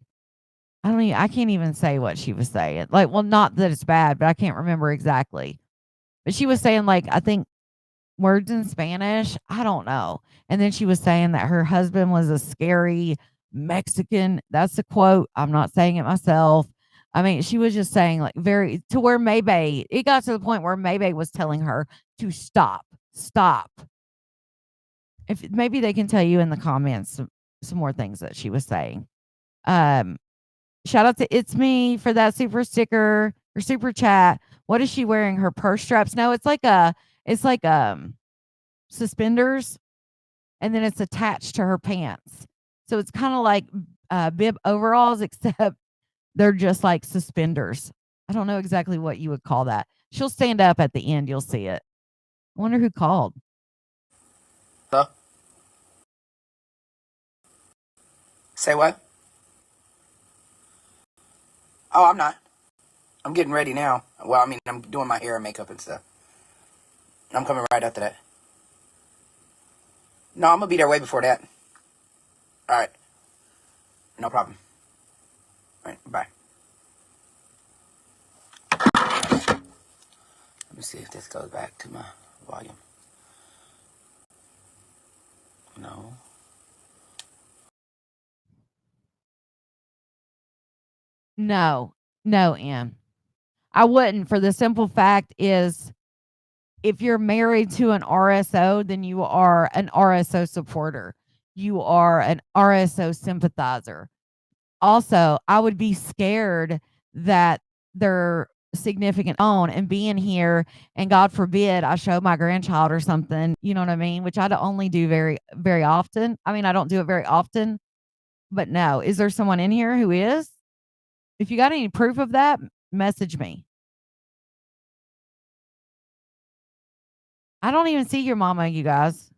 I can't even say what she was saying. Like, well, not that it's bad, but I can't remember exactly. But she was saying like I think words in Spanish. I don't know. And then she was saying that her husband was a scary Mexican. That's a quote. I'm not saying it myself. I mean, she was just saying like very to where Maybay, it got to the point where Maybay was telling her to stop, stop. If maybe they can tell you in the comments some more things that she was saying. Um, Shout out to It's Me for that super sticker or super chat. What is she wearing? Her purse straps? No, it's like suspenders and then it's attached to her pants. So it's kind of like bib overalls, except they're just like suspenders. I don't know exactly what you would call that. She'll stand up at the end. You'll see it. I wonder who called. Hello? Say what? Oh, I'm not. I'm getting ready now. Well, I mean, I'm doing my hair and makeup and stuff. I'm coming right after that. No, I'm gonna be there way before that. All right. No problem. All right. Bye. Let me see if this goes back to my volume. No. No, no, Ann. I wouldn't for the simple fact is if you're married to an RSO, then you are an RSO supporter. You are an RSO sympathizer. Also, I would be scared that their significant own and being here and God forbid I show my grandchild or something, you know what I mean? Which I don't only do very, very often. I mean, I don't do it very often, but no. Is there someone in here who is? If you got any proof of that, message me. I don't even see your mama, you guys.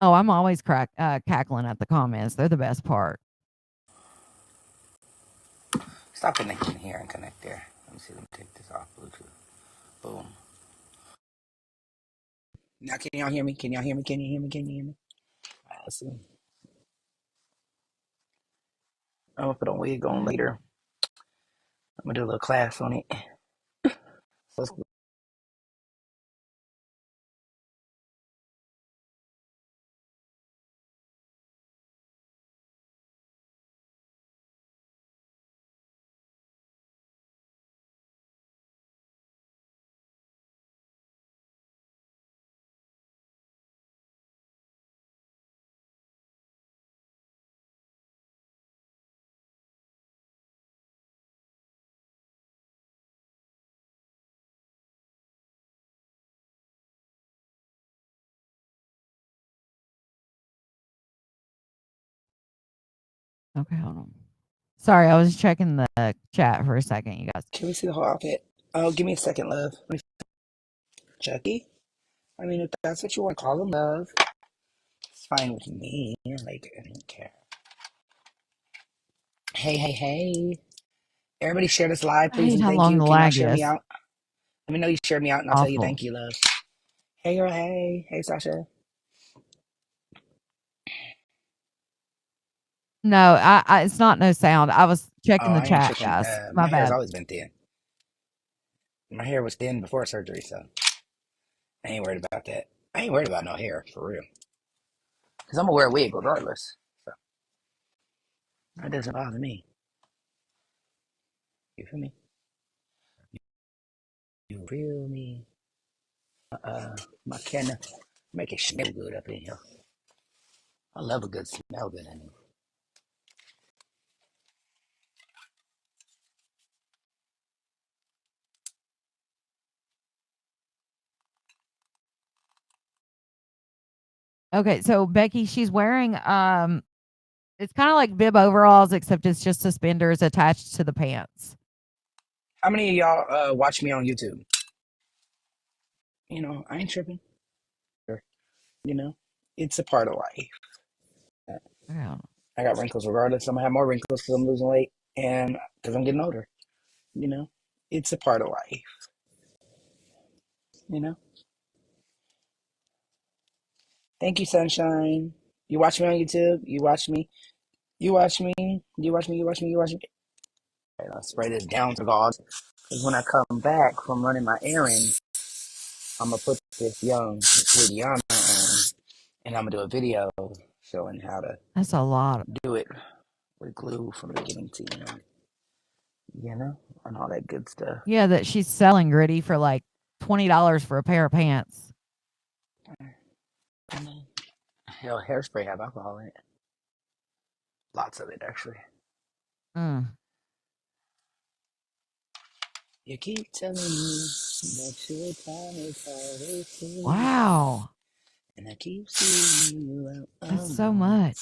Oh, I'm always cackling at the comments. They're the best part. Stop connecting here and connect there. Let me see. Let me take this off Bluetooth. Boom. Now, can y'all hear me? Can y'all hear me? Can you hear me? Can you hear me? All right, let's see. I'm gonna put a wig on later. I'm gonna do a little class on it. So let's go. Okay, hold on. Sorry, I was checking the chat for a second, you guys. Can we see the whole outfit? Oh, give me a second, love. Chucky? I mean, if that's what you want to call him, love, it's fine with me. Like, I don't care. Hey, hey, hey. Everybody share this live, I please hate and how thank long you. the Can y'all lag share me is. out? Let me know you shared me out and I'll tell you Awful. thank you, love. Hey, girl, hey. Hey, Sasha. No, it's not no sound. I was Oh, checking the I ain't chat, tripping. guys. My My hair's bad. always been thin. My hair was thin before surgery, so I ain't worried about that. I ain't worried about no hair, for real. Because I'm going to wear a wig regardless. So that doesn't bother me. You feel me? You feel me? My can make it smell good up in here. I love a good smell good in here. Okay, so Becky, she's wearing it's kind of like bib overalls, except it's just suspenders attached to the pants. How many of y'all watch me on YouTube? You know, I ain't tripping. You know, it's a part of life. Yeah. I got wrinkles regardless. I'm gonna have more wrinkles because I'm losing weight and because I'm getting older. You know, it's a part of life. You know. Thank you, sunshine. You watch me on YouTube. You watch me. You watch me. You watch me. You watch me. You watch me. And I'll spray this down to God. Because when I come back from running my errands, I'm gonna put this young with Yana on, and I'm gonna do a video showing how to That's a lot. do it with glue from the beginning to the end. You know, and all that good stuff. Yeah, that she's selling Gritty for like $20 for a pair of pants. Hell, hairspray have alcohol in it. Lots of it, actually. Mm. You keep telling me that your time is always here, Wow. and I keep seeing you out That's so alone. much.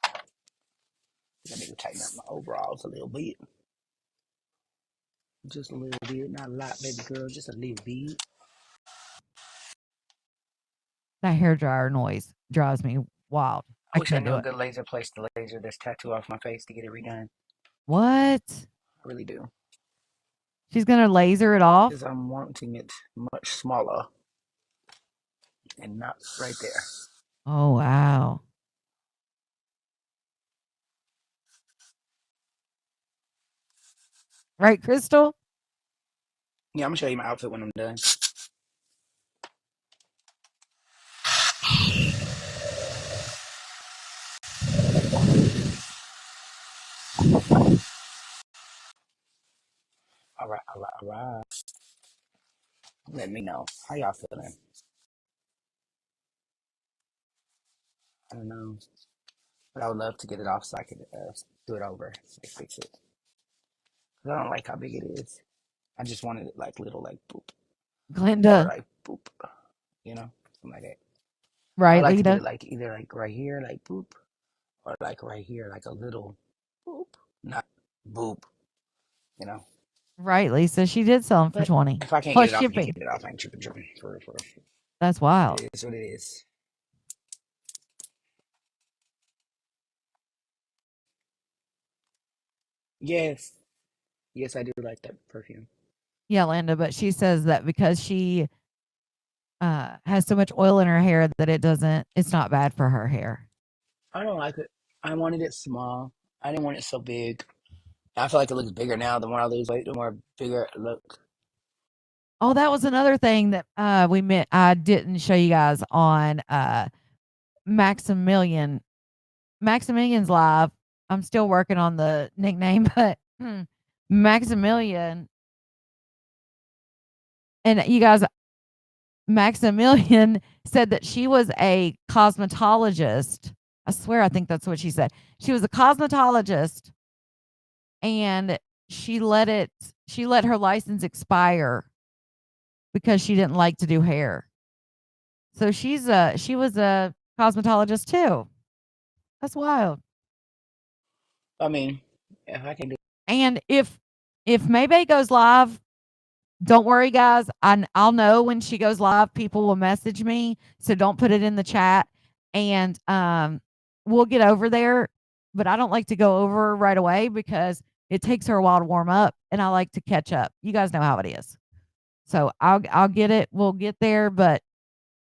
I need to tighten up my overalls a little bit. Just a little bit, not a lot, baby girl, just a little bit. That hair dryer noise drives me wild. I I wish I can't knew do a it. good laser place to laser this tattoo off my face to get it redone. What? I really do. She's gonna laser it off? Because I'm wanting it much smaller and not right there. Oh wow. Right, Crystal? Yeah, I'm gonna show you my outfit when I'm done. All right, all right, all right. Let me know. How y'all feeling? I don't know. But I would love to get it off so I could do it over, like fix it. 'Cause I don't like how big it is. I just wanted it like little, like boop, or Glenda, like boop, something like that. I would right, like to get Lita? it like either like right here, like boop, or like right here, like a little boop, not boop, you know. Right, Lisa. She did sell them for But 20 if I can't get plus it off, I can't shipping. get it off. I ain't tripping for. That's wild. It is what it is. Yes, yes, I do like that perfume. Yeah, Linda, but she says that because she has so much oil in her hair that it's not bad for her hair. I don't like it. I wanted it small. I didn't want it so big. I feel like it looks bigger now. The more I lose weight, the more bigger it looks. Oh, that was another thing that I didn't show you guys on Maximilian. Maximilian's live. I'm still working on the nickname, but Maximilian and you guys, Maximilian said that she was a cosmetologist. I swear, I think that's what she said. She was a cosmetologist, and she let it. She let her license expire because she didn't like to do hair. So she was a cosmetologist too. That's wild. I mean, if I can do And if Maybay goes live, don't worry, guys. I'll know when she goes live. People will message me, so don't put it in the chat, and we'll get over there. But I don't like to go over right away because it takes her a while to warm up, and I like to catch up. You guys know how it is. So I'll get it. We'll get there, but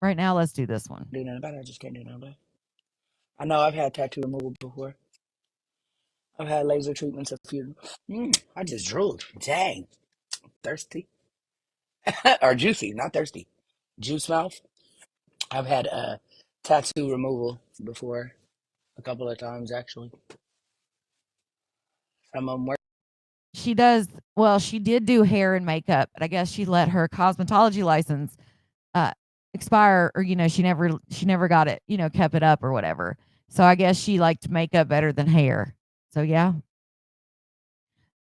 right now let's do this one. nothing about it, I just can't do nothing about it. I know I've had tattoo removal before. I've had laser treatments a few. I just drooled. Dang, thirsty or juicy, not thirsty. Juice mouth. I've had a tattoo removal before, a couple of times actually. Some of them work. She does well. She did do hair and makeup, but I guess she let her cosmetology license uh expire, or she never got it, kept it up or whatever. So I guess she liked makeup better than hair. So yeah.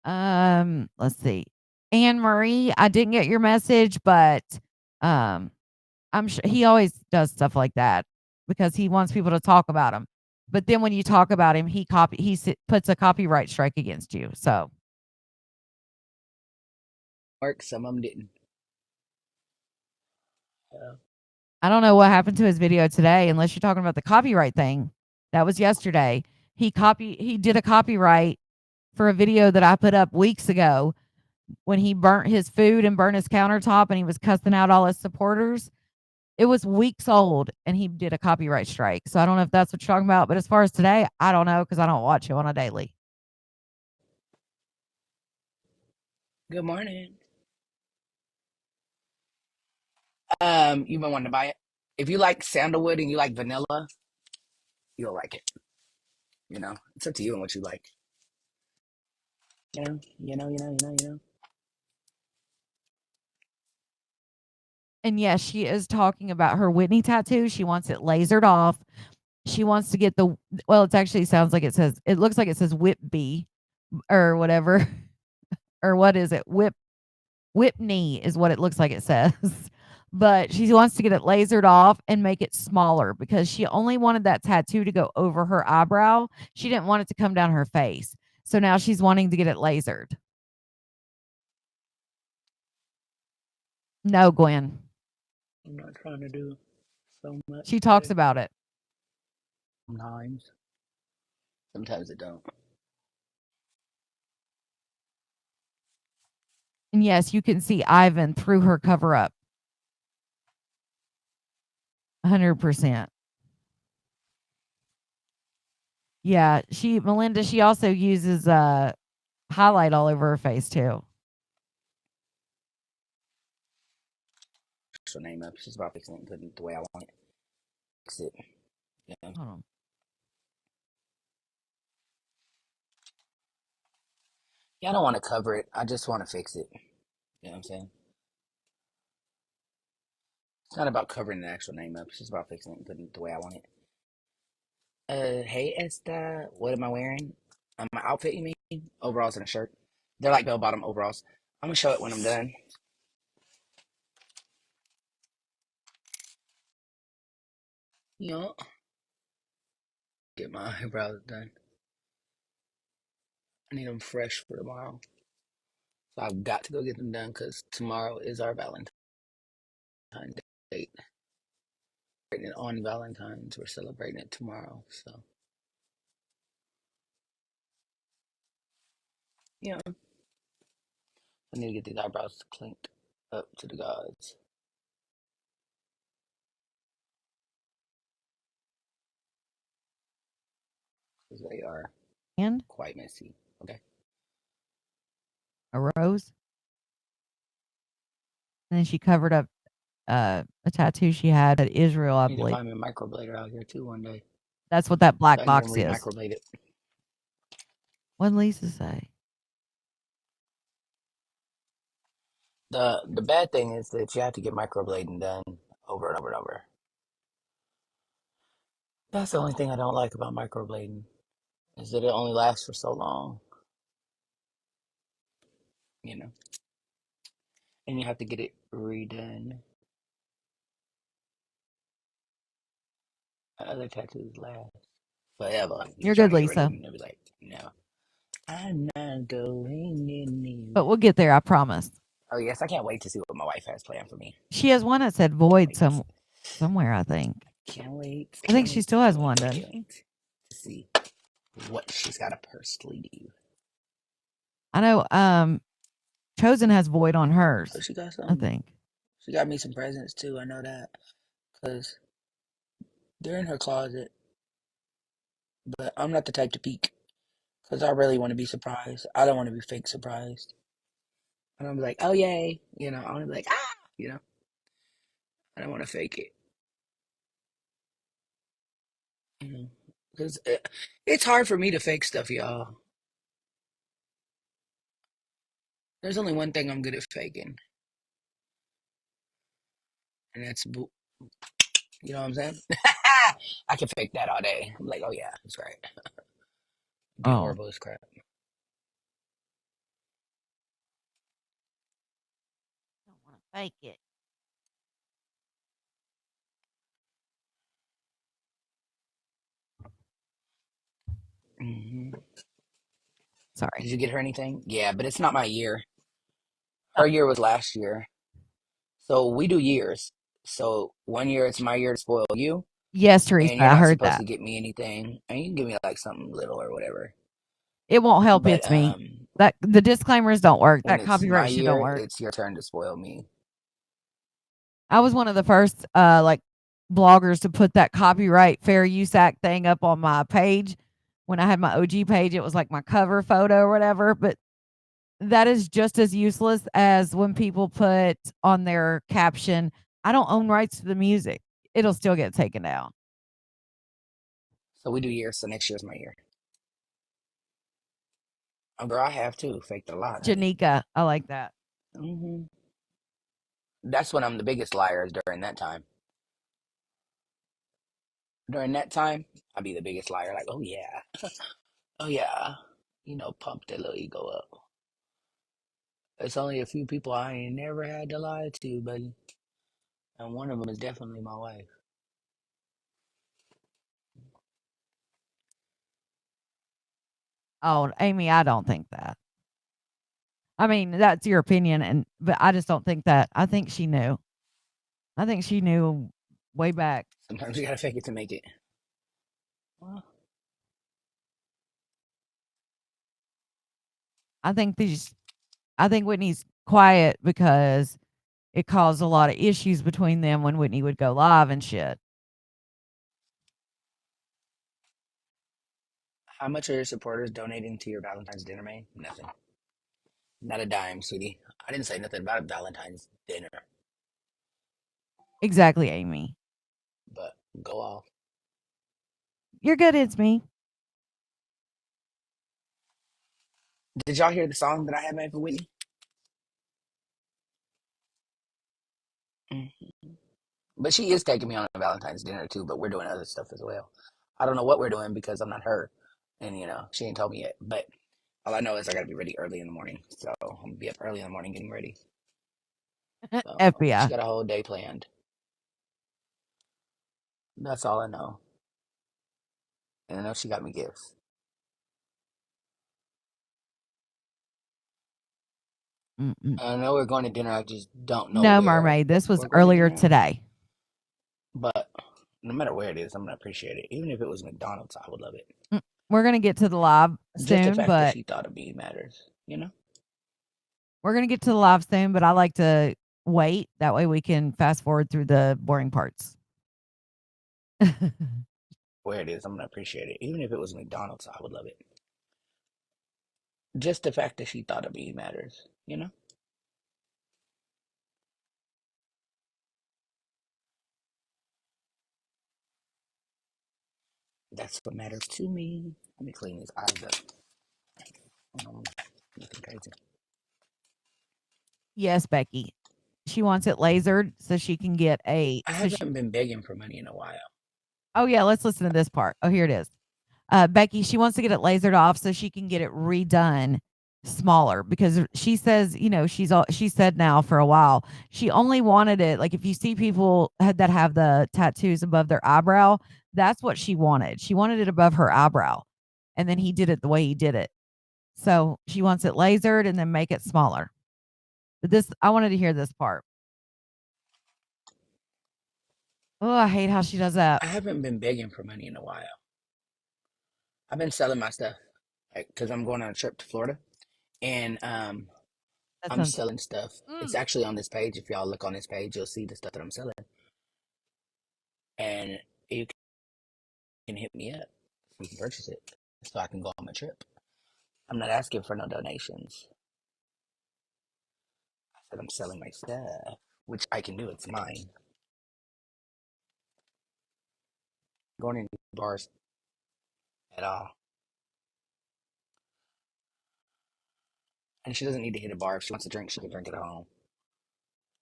Let's see. Anne Marie, I didn't get your message, but um I'm sure he always does stuff like that because he wants people to talk about him. But then when you talk about him, puts a copyright strike against you. So Work. Some of them didn't. I don't know what happened to his video today, unless you're talking about the copyright thing. That was yesterday. He did a copyright for a video that I put up weeks ago when he burnt his food and burnt his countertop and he was cussing out all his supporters. It was weeks old and he did a copyright strike. So I don't know if that's what you're talking about. But as far as today, I don't know because I don't watch him on a daily. Good morning. You might want to buy it. If you like sandalwood and you like vanilla, you'll like it. It's up to you and what you like. You know. And yes, she is talking about her Whitney tattoo. She wants it lasered off. She wants to get well, it actually sounds like it looks like it says Whitby or whatever. Or what is it? Whitney is what it looks like it says. But she wants to get it lasered off and make it smaller because she only wanted that tattoo to go over her eyebrow. She didn't want it to come down her face. So now she's wanting to get it lasered. No, Gwen. I'm not trying to do so much She talks today. about it. Sometimes. Sometimes it don't. And yes, you can see Ivan through her cover up. 100%. Yeah, Melinda, she also uses highlight all over her face too. What's her name up? She's about fixing it and putting it the way I want it. Fix it. Yeah. Hold on. Yeah, I don't want to cover it. I just want to fix it. You know what I'm saying? It's not about covering the actual name up. It's just about fixing it and putting it the way I want it. Hey Esther, what am I wearing? My outfit, you mean? Overalls and a shirt. They're like bell bottom overalls. I'm gonna show it when I'm done. You know, get my eyebrows done. I need them fresh for tomorrow. So I've got to go get them done because tomorrow is our Valentine's date. On Valentine's, we're celebrating it tomorrow. So, yeah, I need to get these eyebrows cleaned up to the gods because they are And quite messy. Okay. a rose. And then she covered up a tattoo she had at Israel, I I need to believe. find me a microblader out here too one day That's what that so black I can get them box is. remicroblade it. What did Lisa say? The bad thing is that you have to get microblading done over and over and over. That's the only thing I don't like about microblading is that it only lasts for so long, you know, and you have to get it redone. Other tattoos last forever. You You're try good, to get rid of Lisa. them, they'll be like, no, I'm not going But anywhere. we'll get there, I promise. Oh yes, I can't wait to see what my wife has planned for me. She has one that said Can't void wait. somewhere, I think. Can't wait. I think Can't she wait. still Can't has wait. one done. Can't wait to see what she's got up her sleeve. I know Chosen has void on Oh, hers, she got I some. think. She got me some presents too. I know that because they're in her closet. But I'm not the type to peek because I really want to be surprised. I don't want to be fake surprised. I don't be like, oh yay, I want to be like, ah, I don't want to fake it, because it's hard for me to fake stuff, y'all. There's only one thing I'm good at faking, and that's, you know what I'm saying? I can fake that all day. I'm like, oh yeah, that's right. Be Oh, horrible as crap. don't want to fake it. hmm Sorry. Did you get her anything? Yeah, but it's not my year. Uh, Her year was last year. So we do years. So one year it's my year to spoil you, yes, Teresa, and you're I not heard supposed that. to get me anything. And you can give me like something little or whatever. It won't help. But It's me. That the disclaimers don't work. when That it's my copyright shit don't year, work. it's your turn to spoil me. I was one of the first like bloggers to put that copyright fair use act thing up on my page. When I had my OG page, it was like my cover photo or whatever, but that is just as useless as when people put on their caption, I don't own rights to the music. It'll still get taken down. So we do years. So next year's my year. Oh, girl, I have too. Faked a lot, honey. Janika, I like that. hmm That's when I'm the biggest liar is during that time. During that time, I'll be the biggest liar. Like, oh yeah, pump that little ego up. It's only a few people I ain't never had to lie to, buddy, and one of them is definitely my wife. Oh, Amy, I don't think that. I mean, that's your opinion, and but I just don't think that. I think she knew. I think she knew way back. Sometimes you gotta fake it to make it. Well, I think these. I think Whitney's quiet because it caused a lot of issues between them when Whitney would go live and shit. how much are your supporters donating to your Valentine's dinner, man? Nothing. Not a dime, sweetie. I didn't say nothing about a Valentine's dinner, Exactly, Amy. but go off. You're good. It's me. Did y'all hear the song that I had made for Whitney? Mm. But she is taking me on a Valentine's dinner too, but we're doing other stuff as well. I don't know what we're doing because I'm not her, and she ain't told me yet. But all I know is I gotta be ready early in the morning, so I'm gonna be up early in the morning getting ready. So she FBI. got a whole day planned. That's all I know, and I know she got me gifts. Mm-mm. I know we're going to dinner. I just don't know No, where mermaid. This was we're going to earlier dinner at. today. But no matter where it is, I'm gonna appreciate it. Even if it was McDonald's, I would love it. Mm, we're gonna get to the live Just the soon, fact that but she thought of me matters. we're gonna get to the live soon. But I like to wait. That way we can fast forward through the boring parts. Where it is, I'm gonna appreciate it. Even if it was McDonald's, I would love it. Just the fact that she thought of me matters. That's what matters to me. Let me clean these eyes up. Nothing crazy. Yes, Becky. She wants it lasered so she can get a I so she haven't been begging for money in a while. Oh yeah, let's listen to this part. Oh, here it is. Becky, she wants to get it lasered off so she can get it redone smaller because she says, she said now for a while, she only wanted it like if you see people that have the tattoos above their eyebrow, that's what she wanted. She wanted it above her eyebrow. And then he did it the way he did it. So she wants it lasered and then make it smaller. But this I wanted to hear this part. Oh, I hate how she does that. I haven't been begging for money in a while. I've been selling my stuff because I'm going on a trip to Florida, and That I'm sounds selling stuff. It's mm. actually on this page. If y'all look on this page, you'll see the stuff that I'm selling, and you can hit me up. You can purchase it so I can go on my trip. I'm not asking for no donations. I said I'm selling my stuff, which I can do. It's mine. Going into bars at all. And she doesn't need to hit a bar. If she wants to drink, she can drink it at home.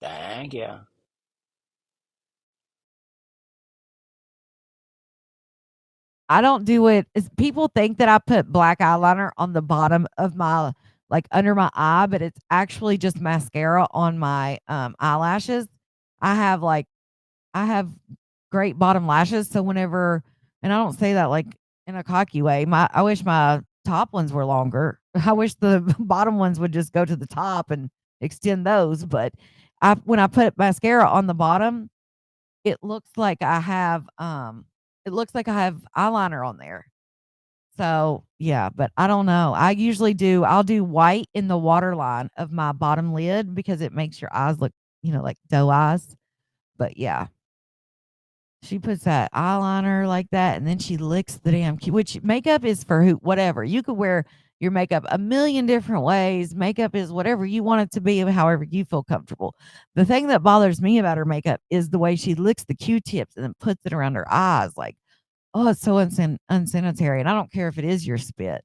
Thank you. I don't do it. People think that I put black eyeliner on the bottom of my like under my eye, but it's actually just mascara on my eyelashes. I have like I have great bottom lashes, so whenever and I don't say that like in a cocky way. I wish my top ones were longer. I wish the bottom ones would just go to the top and extend those, but I when I put mascara on the bottom, it looks like I have eyeliner on there. So, yeah, but I don't know. I'll do white in the waterline of my bottom lid because it makes your eyes look, like doe eyes. But yeah, she puts that eyeliner like that and then she licks the damn which makeup is for whatever. You could wear your makeup a million different ways. Makeup is whatever you want it to be, however you feel comfortable. The thing that bothers me about her makeup is the way she licks the Q-tips and then puts it around her eyes. Like, oh, it's so unsanitary. And I don't care if it is your spit.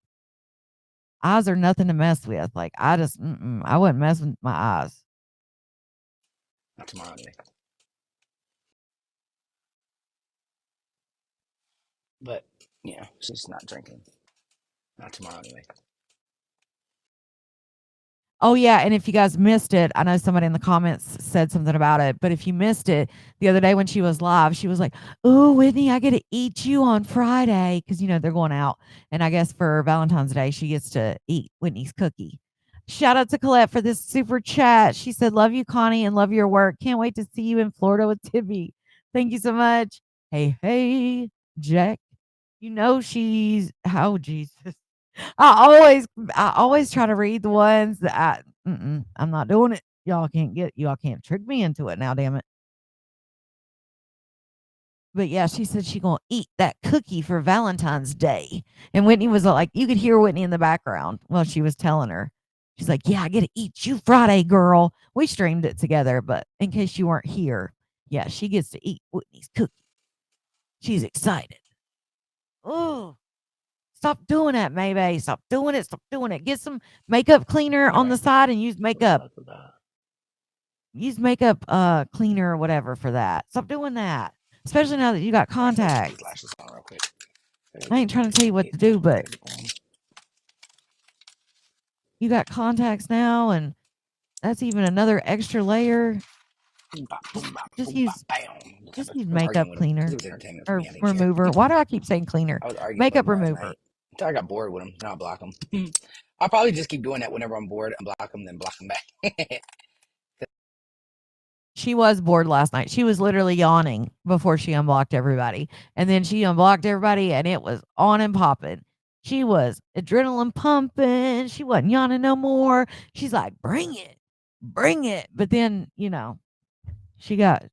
Eyes are nothing to mess with. Like, I wouldn't mess with my eyes. Not tomorrow anyway. But she's not drinking. Not tomorrow anyway. Oh, yeah, and if you guys missed it, I know somebody in the comments said something about it, but if you missed it, the other day when she was live, she was like, "Oh, Whitney, I get to eat you on Friday because they're going out, and I guess for Valentine's Day, she gets to eat Whitney's cookie." Shout out to Colette for this super chat. She said, "Love you, Connie, and love your work. Can't wait to see you in Florida with Tibby. Thank you so much." Hey, hey, Jack. She's oh Jesus. I always try to read the ones that I'm not doing it. Y'all can't trick me into it now, damn it. But yeah, she said she gonna eat that cookie for Valentine's Day. And Whitney was like, you could hear Whitney in the background while she was telling her. She's like, "Yeah, I get to eat you Friday, girl." We streamed it together, but in case you weren't here, yeah, she gets to eat Whitney's cookie. She's excited. Oh, stop doing that, Maybe. Stop doing it. Stop doing it. Get some makeup cleaner All on the right. side and use What makeup. else was that? Use makeup cleaner or whatever for that. Stop doing that. Especially now that you got All right, let me put these contacts. lashes on real quick. I I gotta ain't get my trying to tell you what to ticket. do, but Um, you got contacts now, and that's even another extra layer. boom, bop, Just boom, bop, just boom, bop, use bam. just use I was makeup arguing with him because cleaner it was entertainment for or me. I didn't care. remover. Why do I keep saying cleaner? I was arguing with Makeup him last remover. night until I got bored with him. Now I block him. I'll probably just keep doing that whenever I'm bored. Unblock him, then block him back. She was bored last night. She was literally yawning before she unblocked everybody. And then she unblocked everybody and it was on and popping. She was adrenaline pumping. She wasn't yawning no more. She's like, bring it, bring it. But then, she got,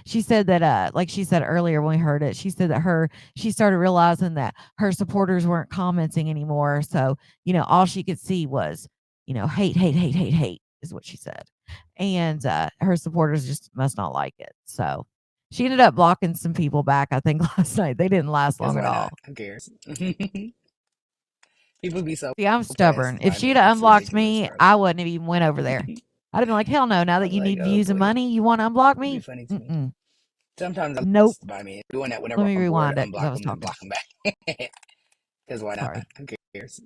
she said that, like she said earlier when we heard it, she said that she started realizing that her supporters weren't commenting anymore. So, all she could see was, hate, hate, hate, hate, hate is what she said. And her supporters just must not like it. So she ended up blocking some people back, I think, last night. They didn't last Because long at why not? all. Who cares? People be so See, I'm stubborn. pressed If by she'd me. have It's unblocked ridiculous, me, bro. I wouldn't have even went over there. I'd have been like, hell no. Now that I'm you like, need oh views and boy, money, you want to unblock it'd be me? funny to me. Mm-mm. Sometimes I'm Nope. pressed by me. Doing that Let whenever me I'm bored, rewind it because I unblock was them, then talking. block them back. Because why not? Sorry. Who cares?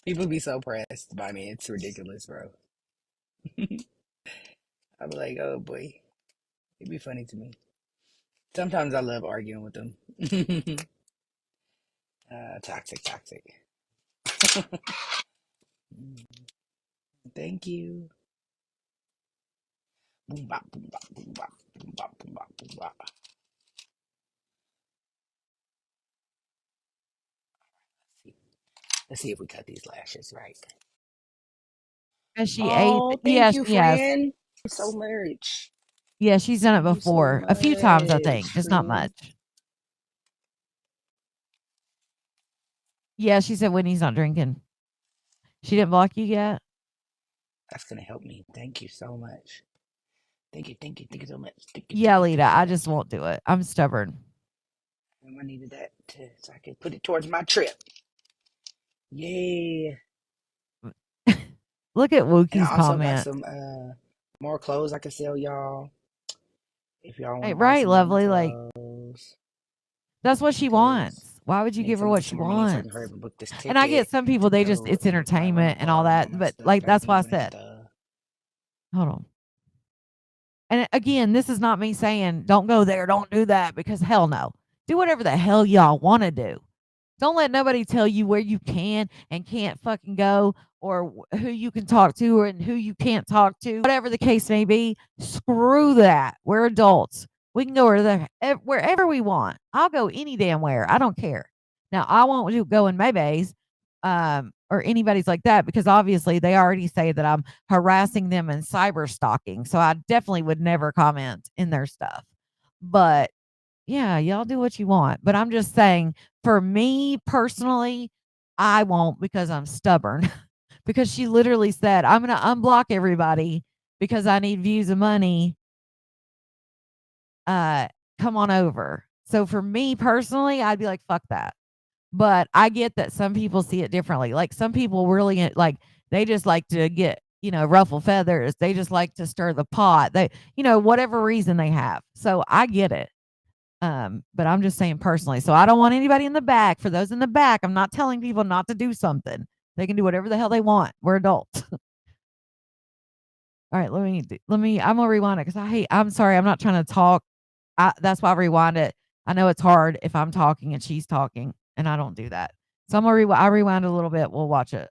People be so pressed by me. It's ridiculous, bro. I'm like, oh boy, it'd be funny to me. Sometimes I love arguing with them. Toxic, toxic. Thank you. Boom, bop, boom, bop, boom, bop, boom, bop, boom, bop, boom, bop. Let's see if we cut these lashes right. Has she ate? Oh, Yeah, thank you, she has. friend. Thank you so much. Yeah, she's done it Thank you so before. A few times, I think, much, just not friend. much. Yeah, she said when he's not drinking. She didn't block you yet? That's gonna help me. Thank you so much. Thank you so much. Yeah, Lita, Thank you so I much. just won't do it. I'm stubborn. I needed that so I could put it towards my trip. Yeah. Look at And I Wookie's also got comment. some more clothes I can sell y'all if y'all want Hey, to buy right, some more of my lovely. Like, clothes. that's what she Cause wants. Why would I you need give her some what she more money so I can hurry wants? up and book this And I get ticket some to people, they just, go it's and book my rental entertainment and all car and all that. my But, stuff like, that I that's why I need when I get said, the. hold on. And again, this is not me saying don't go there, don't do that, because hell no. Do whatever the hell y'all want to do. Don't let nobody tell you where you can and can't fucking go or who you can talk to or and who you can't talk to. Whatever the case may be, screw that. We're adults. We can go wherever we want. I'll go any damn where. I don't care. Now, I won't go in Maybay's or anybody's like that because obviously they already say that I'm harassing them and cyber stalking. So I definitely would never comment in their stuff. But yeah, y'all do what you want. But I'm just saying, for me personally, I won't because I'm stubborn. Because she literally said, I'm going to unblock everybody because I need views and money. Uh, Come on over. So for me personally, I'd be like, fuck that. But I get that some people see it differently. Like some people really like, they just like to get, ruffle feathers. They just like to stir the pot. They, whatever reason they have. So I get it. But I'm just saying personally. So I don't want anybody in the back. For those in the back, I'm not telling people not to do something. They can do whatever the hell they want. We're adults. All right, I'm gonna rewind it because I'm sorry, I'm not trying to talk. That's why I rewind it. I know it's hard if I'm talking and she's talking, and I don't do that. So I rewind a little bit. We'll watch it.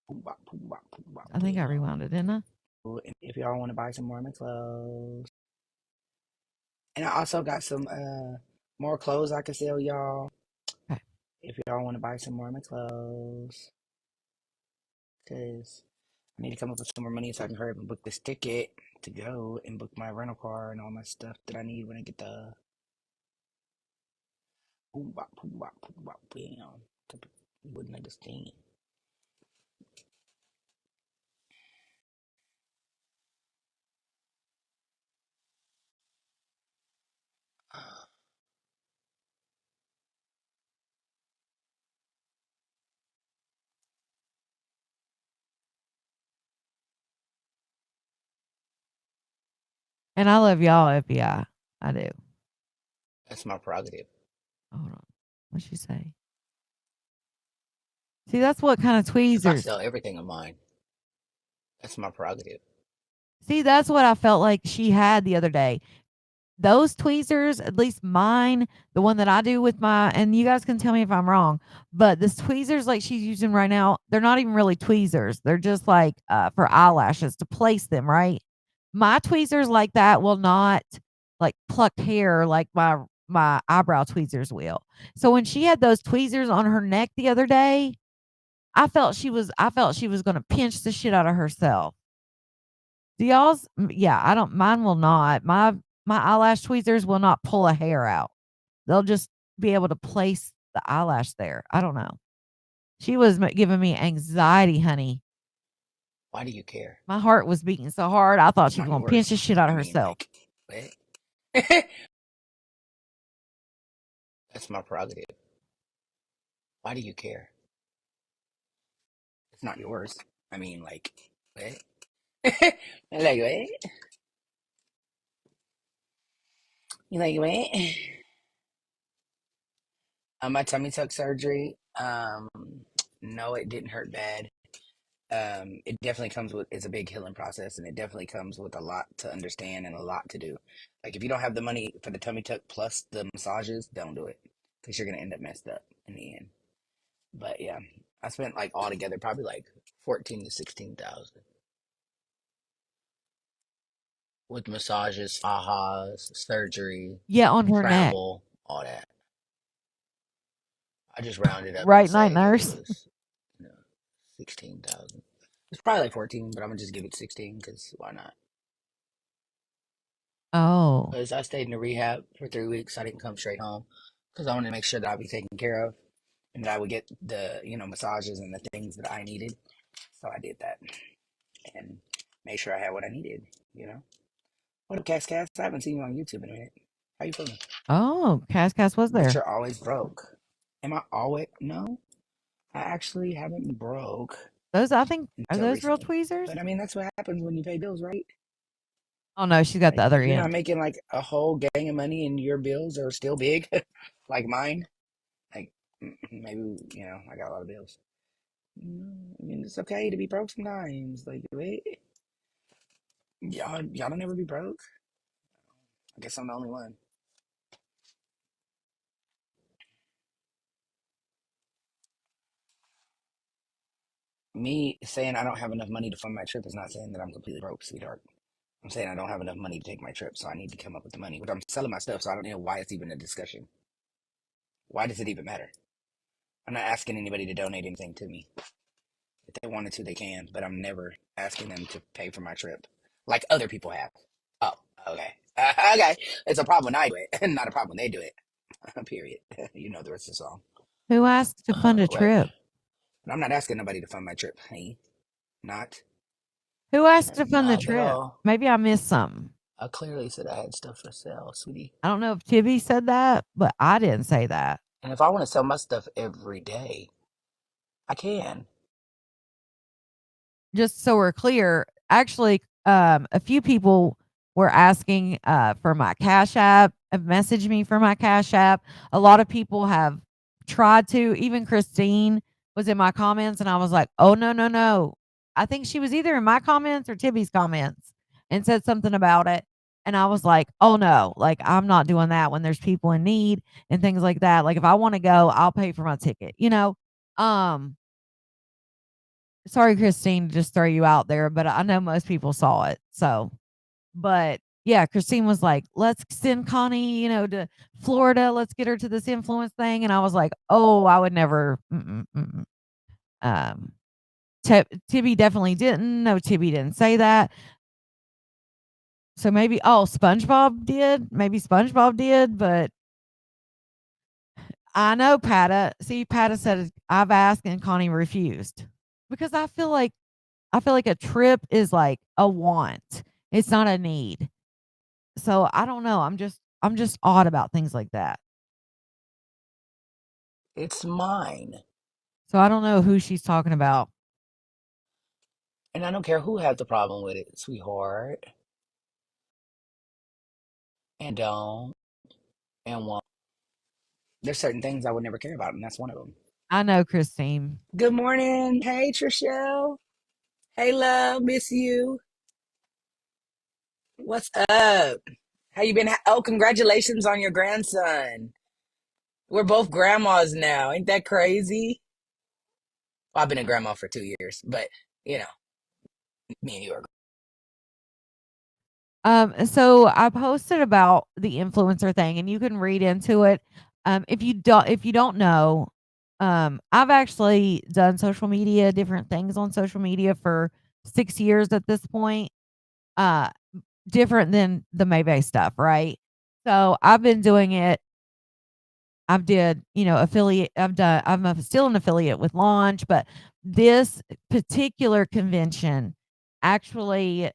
Boom, bop, boom, bop, boom, bop, I think I bam. rewound it, didn't I? If y'all want to buy some more of my clothes. And I also got some more clothes I can sell y'all. Okay. If y'all want to buy some more of my clothes. Because I need to come up with some more money so I can hurry up and book this ticket to go and book my rental car and all my stuff that I need when I get the boom bop boom bop boom bop bam. You wouldn't understand. And I love y'all, FBI. I do. That's my prerogative. Hold on. What'd she say? See, that's what kind of If I tweezers. sell everything of mine, that's my prerogative. See, that's what I felt like she had the other day. Those tweezers, at least mine, the one that I do with my, and you guys can tell me if I'm wrong, but this tweezers like she's using right now, they're not even really tweezers. They're just like for eyelashes to place them, right? My tweezers like that will not like pluck hair like my eyebrow tweezers will. So when she had those tweezers on her neck the other day, I felt she was gonna pinch the shit out of herself. Do y'all's yeah, I don't mine will not. My eyelash tweezers will not pull a hair out. They'll just be able to place the eyelash there. I don't know. She was giving me anxiety, honey. Why do you care? My heart was beating so hard. I thought It's she was not gonna pinch the yours. shit out I of mean, herself. like, what? That's my prerogative. Why do you care? It's not yours. I mean, like, what? Like, what? You like, what? My tummy tuck surgery. No, it didn't hurt bad. It definitely comes with it's a big healing process, and it definitely comes with a lot to understand and a lot to do. Like if you don't have the money for the tummy tuck plus the massages, don't do it because you're gonna end up messed up in the end. But yeah, I spent like all together probably like 14 to 16,000 with massages, fajas, surgery, Yeah, on her neck. travel, all that. I just rounded up and Right, night say it nurse. was, you know, 16,000. It's probably like 14, but I'm gonna just give it 16 because why not? Oh. Because I stayed in the rehab for 3 weeks. I didn't come straight home because I wanted to make sure that I'd be taken care of and that I would get the massages and the things that I needed. So I did that and made sure I had what I needed. You know, what up, Cass? Cass? I haven't seen you on YouTube in a minute. How you feeling? Oh, Cass was But there. you're always broke. Am I always? No, I actually haven't been broke Those I think are until those real recently. tweezers? But I mean, that's what happens when you pay bills, right? Oh no, she's got the Like, other if you're not end. making like a whole gang of money and your bills are still big, like mine, like maybe I got a lot of bills. I mean, it's okay to be broke sometimes. Like, wait, y'all don't ever be broke. I guess I'm the only one. Me saying I don't have enough money to fund my trip is not saying that I'm completely broke, sweetheart. I'm saying I don't have enough money to take my trip, so I need to come up with the money. But I'm selling my stuff, so I don't know why it's even a discussion. Why does it even matter? I'm not asking anybody to donate anything to me. If they wanted to, they can, but I'm never asking them to pay for my trip like other people have. Oh, okay. Okay. It's a problem when I do it, not a problem when they do it. Period. You know the rest of the song. Who asked to fund a What? trip? But I'm not asking nobody to fund my trip, honey. Not. Who asked to fund the Not at trip? all. Maybe I missed something. I clearly said I had stuff for sale, sweetie. I don't know if Tibby said that, but I didn't say that. And if I want to sell my stuff every day, I can. Just so we're clear, actually, a few people were asking for my Cash App, have messaged me for my Cash App. A lot of people have tried to. Even Christine was in my comments, and I was like, "Oh no, no, no!" I think she was either in my comments or Tibby's comments, and said something about it. And I was like, "Oh no, like I'm not doing that when there's people in need and things like that. Like if I want to go, I'll pay for my ticket, you know." Um, Sorry, Christine, to just throw you out there, but I know most people saw it. So, but yeah, Christine was like, let's send Connie, to Florida. Let's get her to this influence thing. And I was like, oh, I would never. Mm-mm, mm-mm. Um, Tibby definitely didn't. No, Tibby didn't say that. So maybe, SpongeBob did. Maybe SpongeBob did, but I know Pata. See, Pata said, I've asked and Connie refused because I feel like a trip is like a want. It's not a need. So I don't know. I'm just odd about things like that. It's mine. So I don't know who she's talking about. And I don't care who has the problem with it, sweetheart. And don't and won't. There's certain things I would never care about, and that's one of them. I know, Christine. Good morning. Hey, Trishelle. Hey, love. Miss you. What's up? How you been? Oh, congratulations on your grandson. We're both grandmas now. Ain't that crazy? Well, I've been a grandma for 2 years, but you know, me and you are. So I posted about the influencer thing, and you can read into it. If you don't know, I've actually done social media, different things on social media for 6 years at this point. Uh, Different than the Maybach stuff, right? So I've been doing it. I've did, affiliate. Still an affiliate with Launch, but this particular convention actually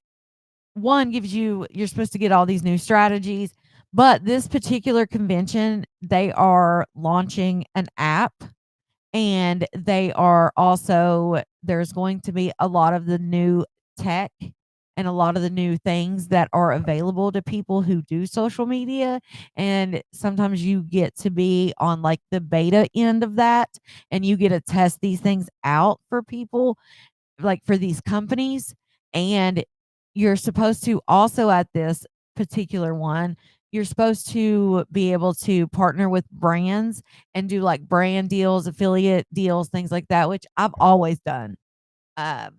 one gives you're supposed to get all these new strategies, but this particular convention, they are launching an app, and they are also there's going to be a lot of the new tech and a lot of the new things that are available to people who do social media, and sometimes you get to be on like the beta end of that, and you get to test these things out for people, like for these companies. And you're supposed to also, at this particular one, you're supposed to be able to partner with brands and do like brand deals, affiliate deals, things like that, which I've always done. um,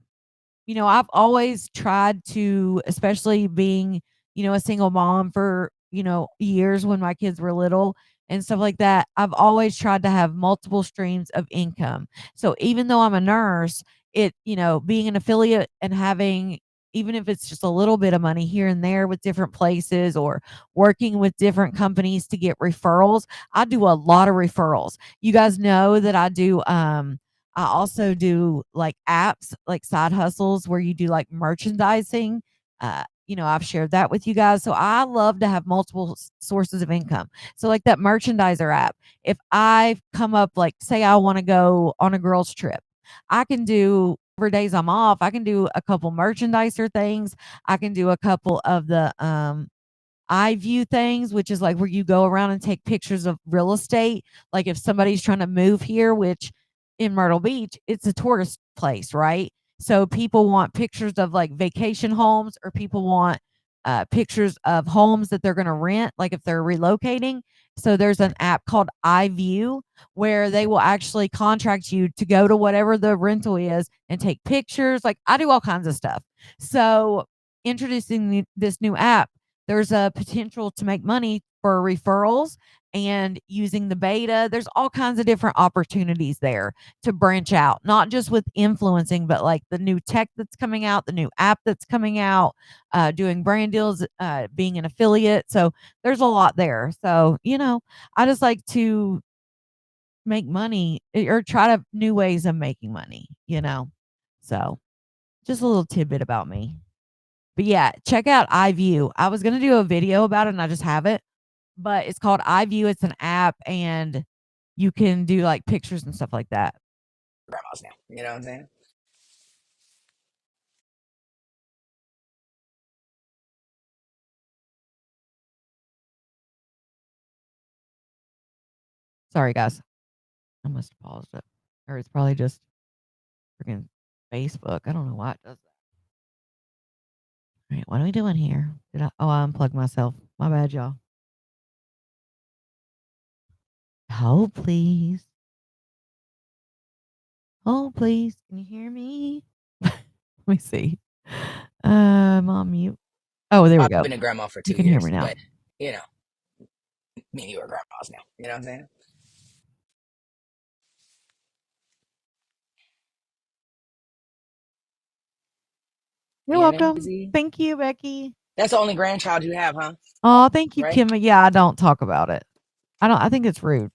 I've always tried to, especially being, a single mom for, years when my kids were little and stuff like that. I've always tried to have multiple streams of income. So even though I'm a nurse, being an affiliate and having, even if it's just a little bit of money here and there with different places or working with different companies to get referrals, I do a lot of referrals. You guys know that I also do like apps, like side hustles where you do like merchandising. I've shared that with you guys. So I love to have multiple sources of income. So, like that merchandiser app, if I come up, like, say I want to go on a girls' trip, I can do, for days I'm off, I can do a couple merchandiser things. I can do a couple of the I view things, which is like where you go around and take pictures of real estate. Like if somebody's trying to move here, which in Myrtle Beach, it's a tourist place, right? So people want pictures of like vacation homes, or people want pictures of homes that they're going to rent, like if they're relocating. So there's an app called iView where they will actually contract you to go to whatever the rental is and take pictures. Like I do all kinds of stuff. So introducing this new app, there's a potential to make money for referrals and using the beta. There's all kinds of different opportunities there to branch out, not just with influencing, but like the new tech that's coming out, the new app that's coming out, doing brand deals, being an affiliate. So there's a lot there. So, I just like to make money, or try to new ways of making money. So just a little tidbit about me. But yeah, check out iView. I was gonna do a video about it and I just haven't, but it's called iView. It's an app, and you can do like pictures and stuff like that. Grandmas now. You know what I'm saying? Sorry guys. I must have paused it. Or it's probably just freaking Facebook. I don't know why it does that. All right, what are we doing here? I unplugged myself. My bad, y'all. Hold please. Hold please. Can you hear me? Let me see. I'm on mute. Oh, there we I've go. been a grandma for You two can hear me years, now. but you know, me and you are grandmas now. You know what I'm saying? You're You know, welcome. Thank you, Becky. that's the only grandchild you have, huh? Oh, thank you, Right? Kim. Yeah, I don't talk about it. I think it's rude.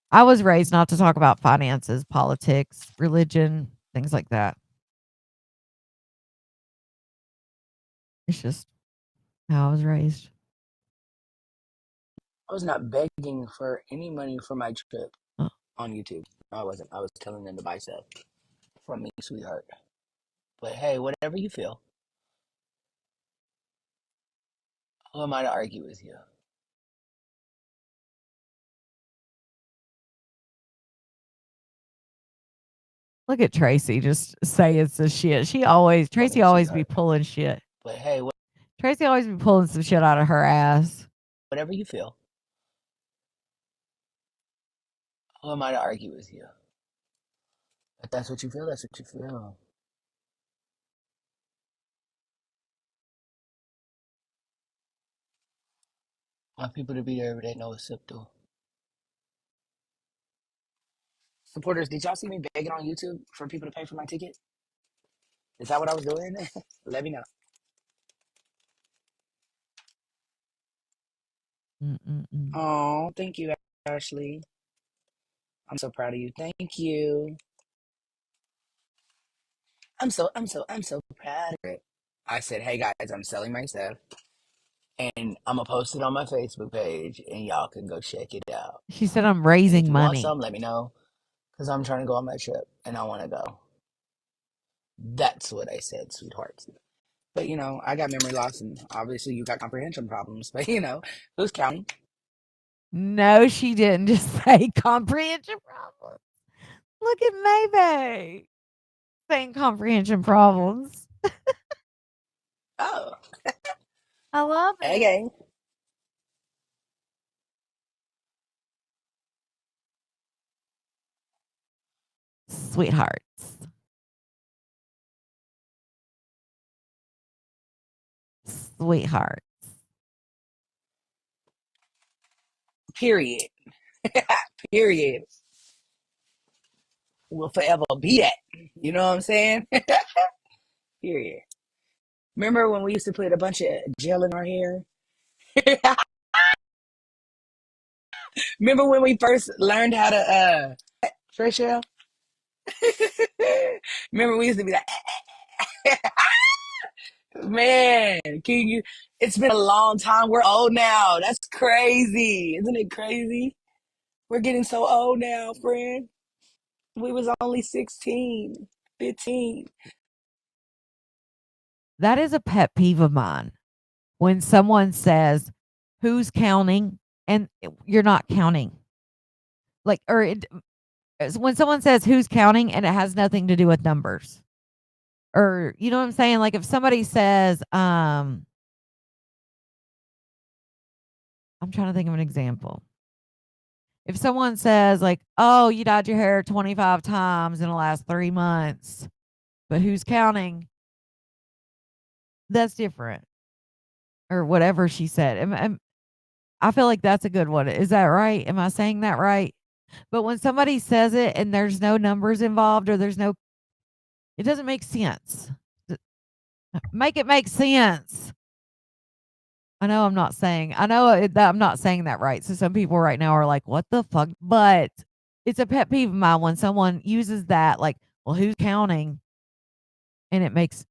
I was raised not to talk about finances, politics, religion, things like that. It's just how I was raised. I was not begging for any money for my trip Uh, on YouTube. I wasn't. I was telling them to buy stuff from me, sweetheart. But hey, whatever you feel. Who am I to argue with you? Look at Tracy just saying some shit. Tracy Funny, always be sweetheart. pulling shit. But hey, Tracy always be pulling some shit out of her ass. whatever you feel, who am I to argue with you? If that's what you feel, that's what you feel. I want people to be there every day, know what's up, though. Supporters, did y'all see me begging on YouTube for people to pay for my ticket? Is that what I was doing? Let me know. Mm-mm-mm. Oh, thank you, Ashley. I'm so proud of you. Thank you. I'm so proud of it. I said, hey guys, I'm selling my stuff, and I'm gonna post it on my Facebook page, and y'all can go check it out. She said, I'm And if raising you want money. some, let me know, cause I'm trying to go on my trip, and I want to go. That's what I said, sweethearts. But I got memory loss, and obviously you got comprehension problems. But who's counting? No, she didn't just say comprehension problems. Look at Maybe saying comprehension problems. Oh, I love it. okay. Sweethearts. Sweetheart. Period. Period. Will forever be that. You know what I'm saying? Period. Remember when we used to put a bunch of gel in our hair? Remember when we first learned how to Trisha? Remember we used to be like, man, can you? It's been a long time. We're old now. That's crazy. Isn't it crazy? We're getting so old now, friend. We was only 16, 15. That is a pet peeve of mine. When someone says, who's counting? And you're not counting. Like, when someone says who's counting and it has nothing to do with numbers. Or, you know what I'm saying? Like if somebody says, I'm trying to think of an example. If someone says, like, oh, you dyed your hair 25 times in the last 3 months, but who's counting? That's different. Or whatever she said. I feel like that's a good one. Is that right? Am I saying that right? But when somebody says it and there's no numbers involved or it doesn't make sense. Make it make sense. I know that I'm not saying that right. So some people right now are like, what the fuck? But it's a pet peeve of mine when someone uses that, like, well, who's counting? And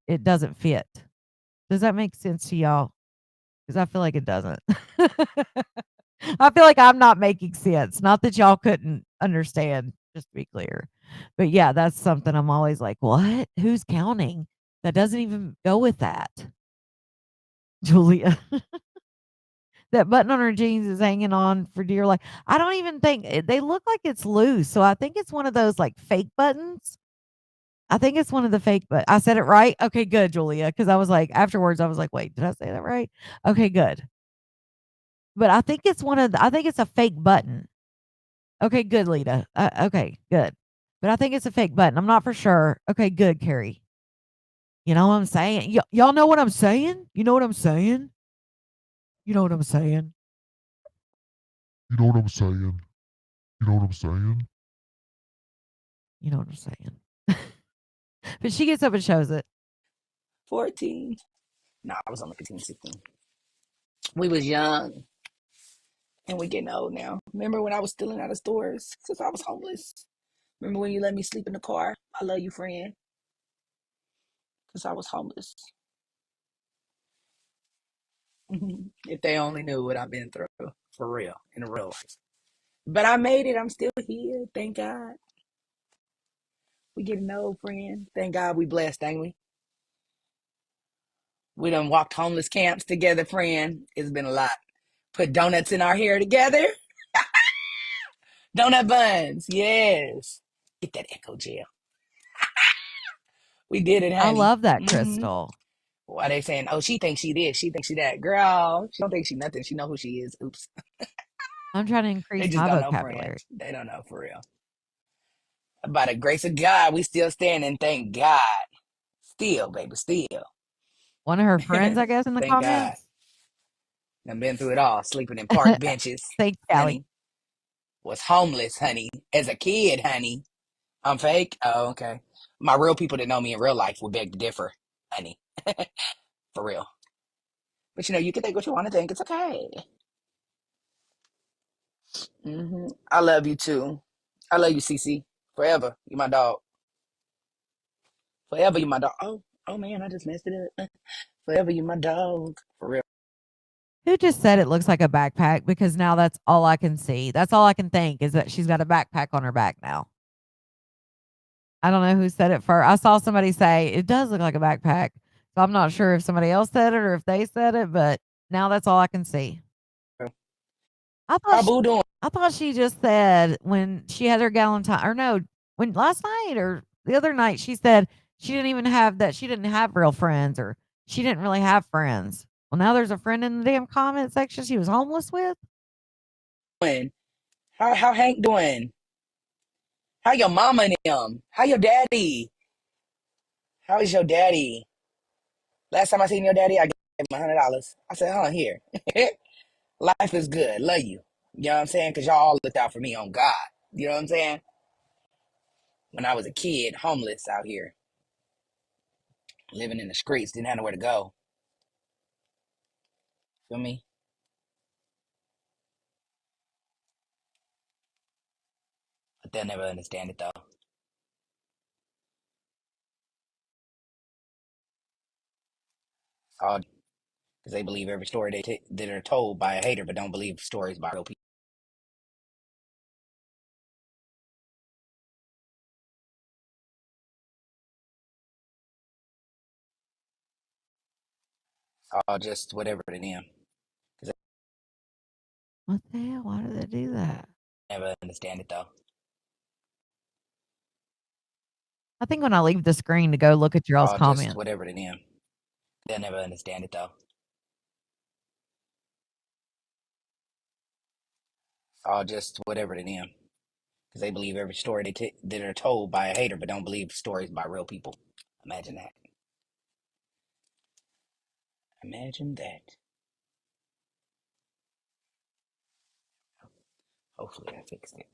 it doesn't fit. Does that make sense to y'all? Because I feel like it doesn't. I feel like I'm not making sense. Not that y'all couldn't understand, just to be clear. But yeah, that's something I'm always like, what? Who's counting? That doesn't even go with that. Julia. That button on her jeans is hanging on for dear life. I don't even think they look like it's loose. So I think it's one of those like fake buttons. I think it's one of the fake, but I said it right. Okay, good, Julia. Because I was like, afterwards, I was like, wait, did I say that right? Okay, good. But I think it's a fake button. Okay, good, Lita. Okay, good. But I think it's a fake button. I'm not for sure. Okay, good, Carrie. You know what I'm saying? Y'all know what I'm saying? You know what I'm saying? You know what I'm saying? You know what I'm saying? You know what I'm saying? You know what I'm saying? But she gets up and shows it. 14. No, I was only 15, 16. We was young, and we getting old now. Remember when I was stealing out of stores since I was homeless? Remember when you let me sleep in the car? I love you, friend, because I was homeless. If they only knew what I've been through, for real, in real life. But I made it. I'm still here. Thank God. We getting old, friend. Thank God we blessed, ain't we? We done walked homeless camps together, friend. It's been a lot. Put donuts in our hair together. Donut buns. Yes. Get that echo gel. We did it, I honey. love that, Hmm. Crystal. Why they saying, oh, she thinks she this, she thinks she that. Girl, she don't think she nothing. She know who she is. Oops. I'm trying to They increase just my don't know vocabulary. friends. They don't know for real. By the grace of God, we still standing. Thank God. Still, baby, still. One of her friends, I guess, in the Thank God. comments. I've been through it all. Sleeping in park benches, Thanks, Callie. honey. Was homeless, honey. As a kid, honey. I'm fake? Oh, okay. My real people that know me in real life would beg to differ, honey. For real. But you can think what you want to think. It's okay. I love you too. I love you, Cece. Forever. You my dog. Forever you my dog. Oh man, I just messed it up. Forever you my dog. For real. Who just said it looks like a backpack? Because now that's all I can see. That's all I can think is that she's got a backpack on her back now. I don't know who said it first. I saw somebody say it does look like a backpack. So I'm not sure if somebody else said it or if they said it, but now that's all I can see. I thought How she, Boo doing? I thought she just said when she had her Galentine, or no, when last night or the other night she said she didn't even have that. She didn't have real friends, or she didn't really have friends. Well, now there's a friend in the damn comment section she was homeless with. Doing? How Hank doing? How your mama and him? How your daddy? How is your daddy? Last time I seen your daddy, I gave him $100. I said, here. Life is good. Love you. You know what I'm saying? Because y'all all looked out for me on God. You know what I'm saying? When I was a kid, homeless out here, living in the streets, didn't have nowhere to go. Feel me? But they'll never understand it though. All because they believe every story that are told by a hater, but don't believe stories by real people. All just whatever to them. Because What the hell? Why did they do that? they never understand it though. I think when I leave the screen to go look at y'all's All just comments. whatever to them. They'll never understand it though. All just whatever to them. Because they believe every story that are told by a hater, but don't believe stories by real people. Imagine that. Imagine that. Hopefully I fixed it.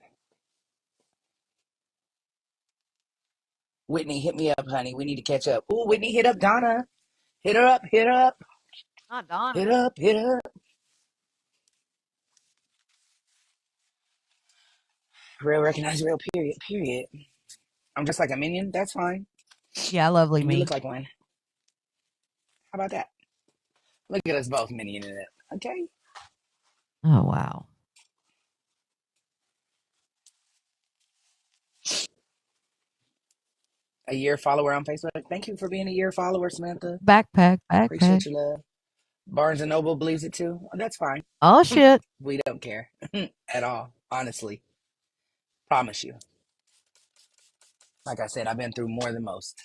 Whitney, hit me up, honey. We need to catch up. Ooh, Whitney, hit up Donna. Hit her up, hit her up, Not Donna. hit her up, hit her up. Real recognize real, period, period. I'm just like a minion. That's fine. Yeah, lovely And you me. look like one. How about that? Look at us both minion in it. Okay. Oh wow. A year follower on Facebook. Thank you for being a year follower, Samantha. Backpack, backpack. Appreciate your love. Barnes and Noble believes it too. That's fine. Oh shit. We don't care at all. Honestly, promise you. Like I said, I've been through more than most.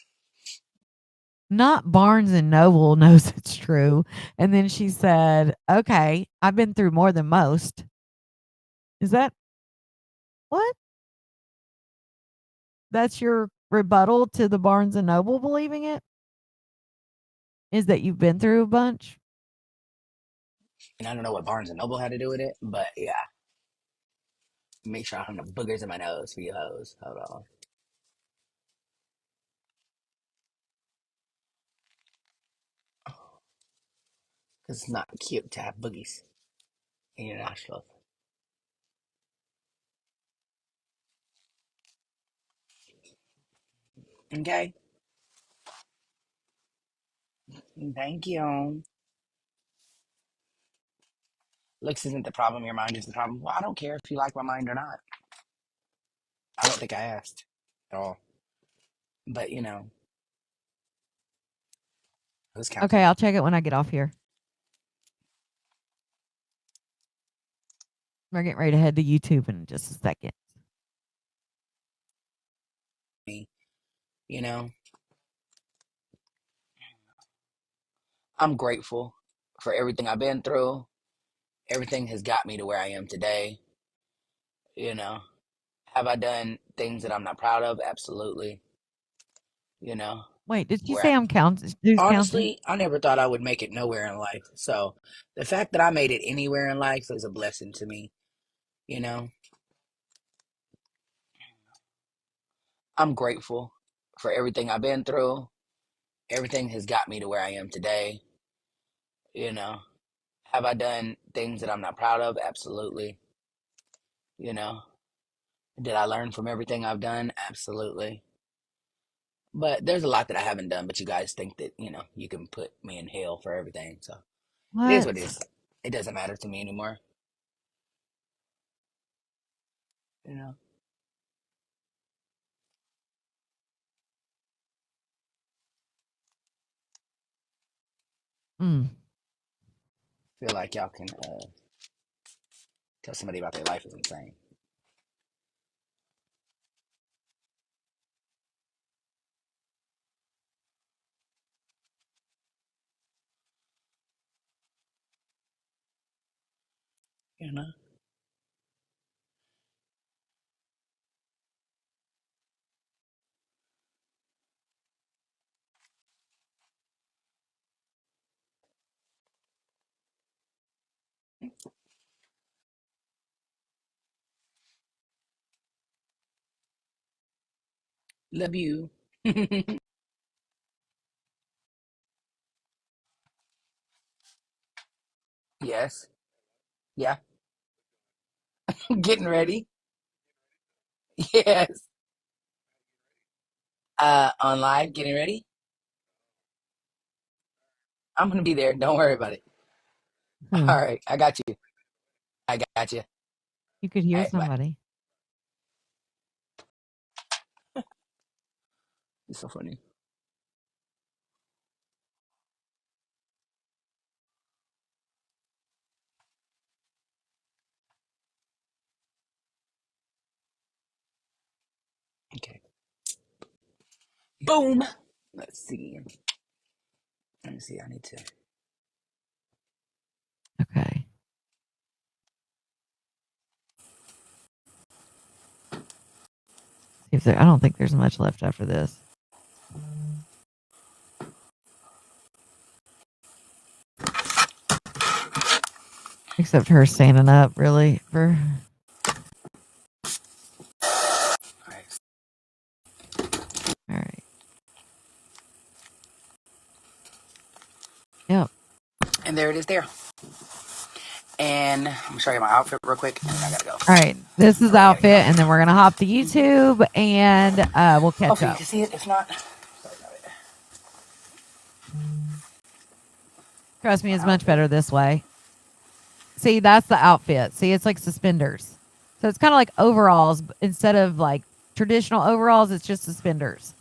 Not Barnes and Noble knows it's true. And then she said, "Okay, I've been through more than most." Is that what? That's your rebuttal to the Barnes and Noble believing it? Is that you've been through a bunch? And I don't know what Barnes and Noble had to do with it, but yeah. Make sure I don't have no boogers in my nose for you hoes. Hold on. Because it's not cute to have boogies in your nostrils. Okay? Thank you. Looks isn't the problem, your mind is the problem. Well, I don't care if you like my mind or not. I don't think I asked at all. But, who's Okay, counting? I'll check it when I get off here. We're getting ready to head to YouTube in just a second. Me. You know? I'm grateful for everything I've been through. Everything has got me to where I am today. You know, have I done things that I'm not proud of? Absolutely. You know, Wait, did you where say I'm counting? Who's counting? honestly, I never thought I would make it nowhere in life. So the fact that I made it anywhere in life is a blessing to me. You know, I'm grateful for everything I've been through. Everything has got me to where I am today. You know, have I done things that I'm not proud of? Absolutely. You know, did I learn from everything I've done? Absolutely. But there's a lot that I haven't done, but you guys think that, you can put me in hell for everything. So it is what it What? is. It doesn't matter to me anymore. You know, Mm. feel like y'all can tell somebody about their life is insane. You know, love you. Yes. Yeah. Getting ready. Yes. On live, getting ready. I'm gonna be there. Don't worry about it. Hmm. All right, I got you. I got you. You could All hear right, bye. somebody. It's so funny. Okay. Boom. Let's see. Let me see. I need to. Okay. See if there, I don't think there's much left after this, except her standing up. Really, for All right. all right. Yep. And there it is there. And I'm gonna show you my outfit real quick, and then I gotta go. All right. This is All the right, there you outfit, and go. then we're gonna hop to YouTube, and we'll catch Hopefully you up. can see it. If not, sorry about it. Trust me, My it's much outfit. better this way. See, that's the outfit. See, it's like suspenders. So it's kind of like overalls, but instead of like traditional overalls, it's just suspenders.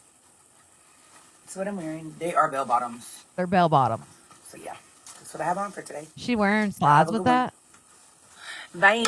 That's what I'm wearing. They are bell bottoms. They're bell bottoms. So yeah, that's what I have on for today. She wearing Y'all have slides a with good one. that? Bye.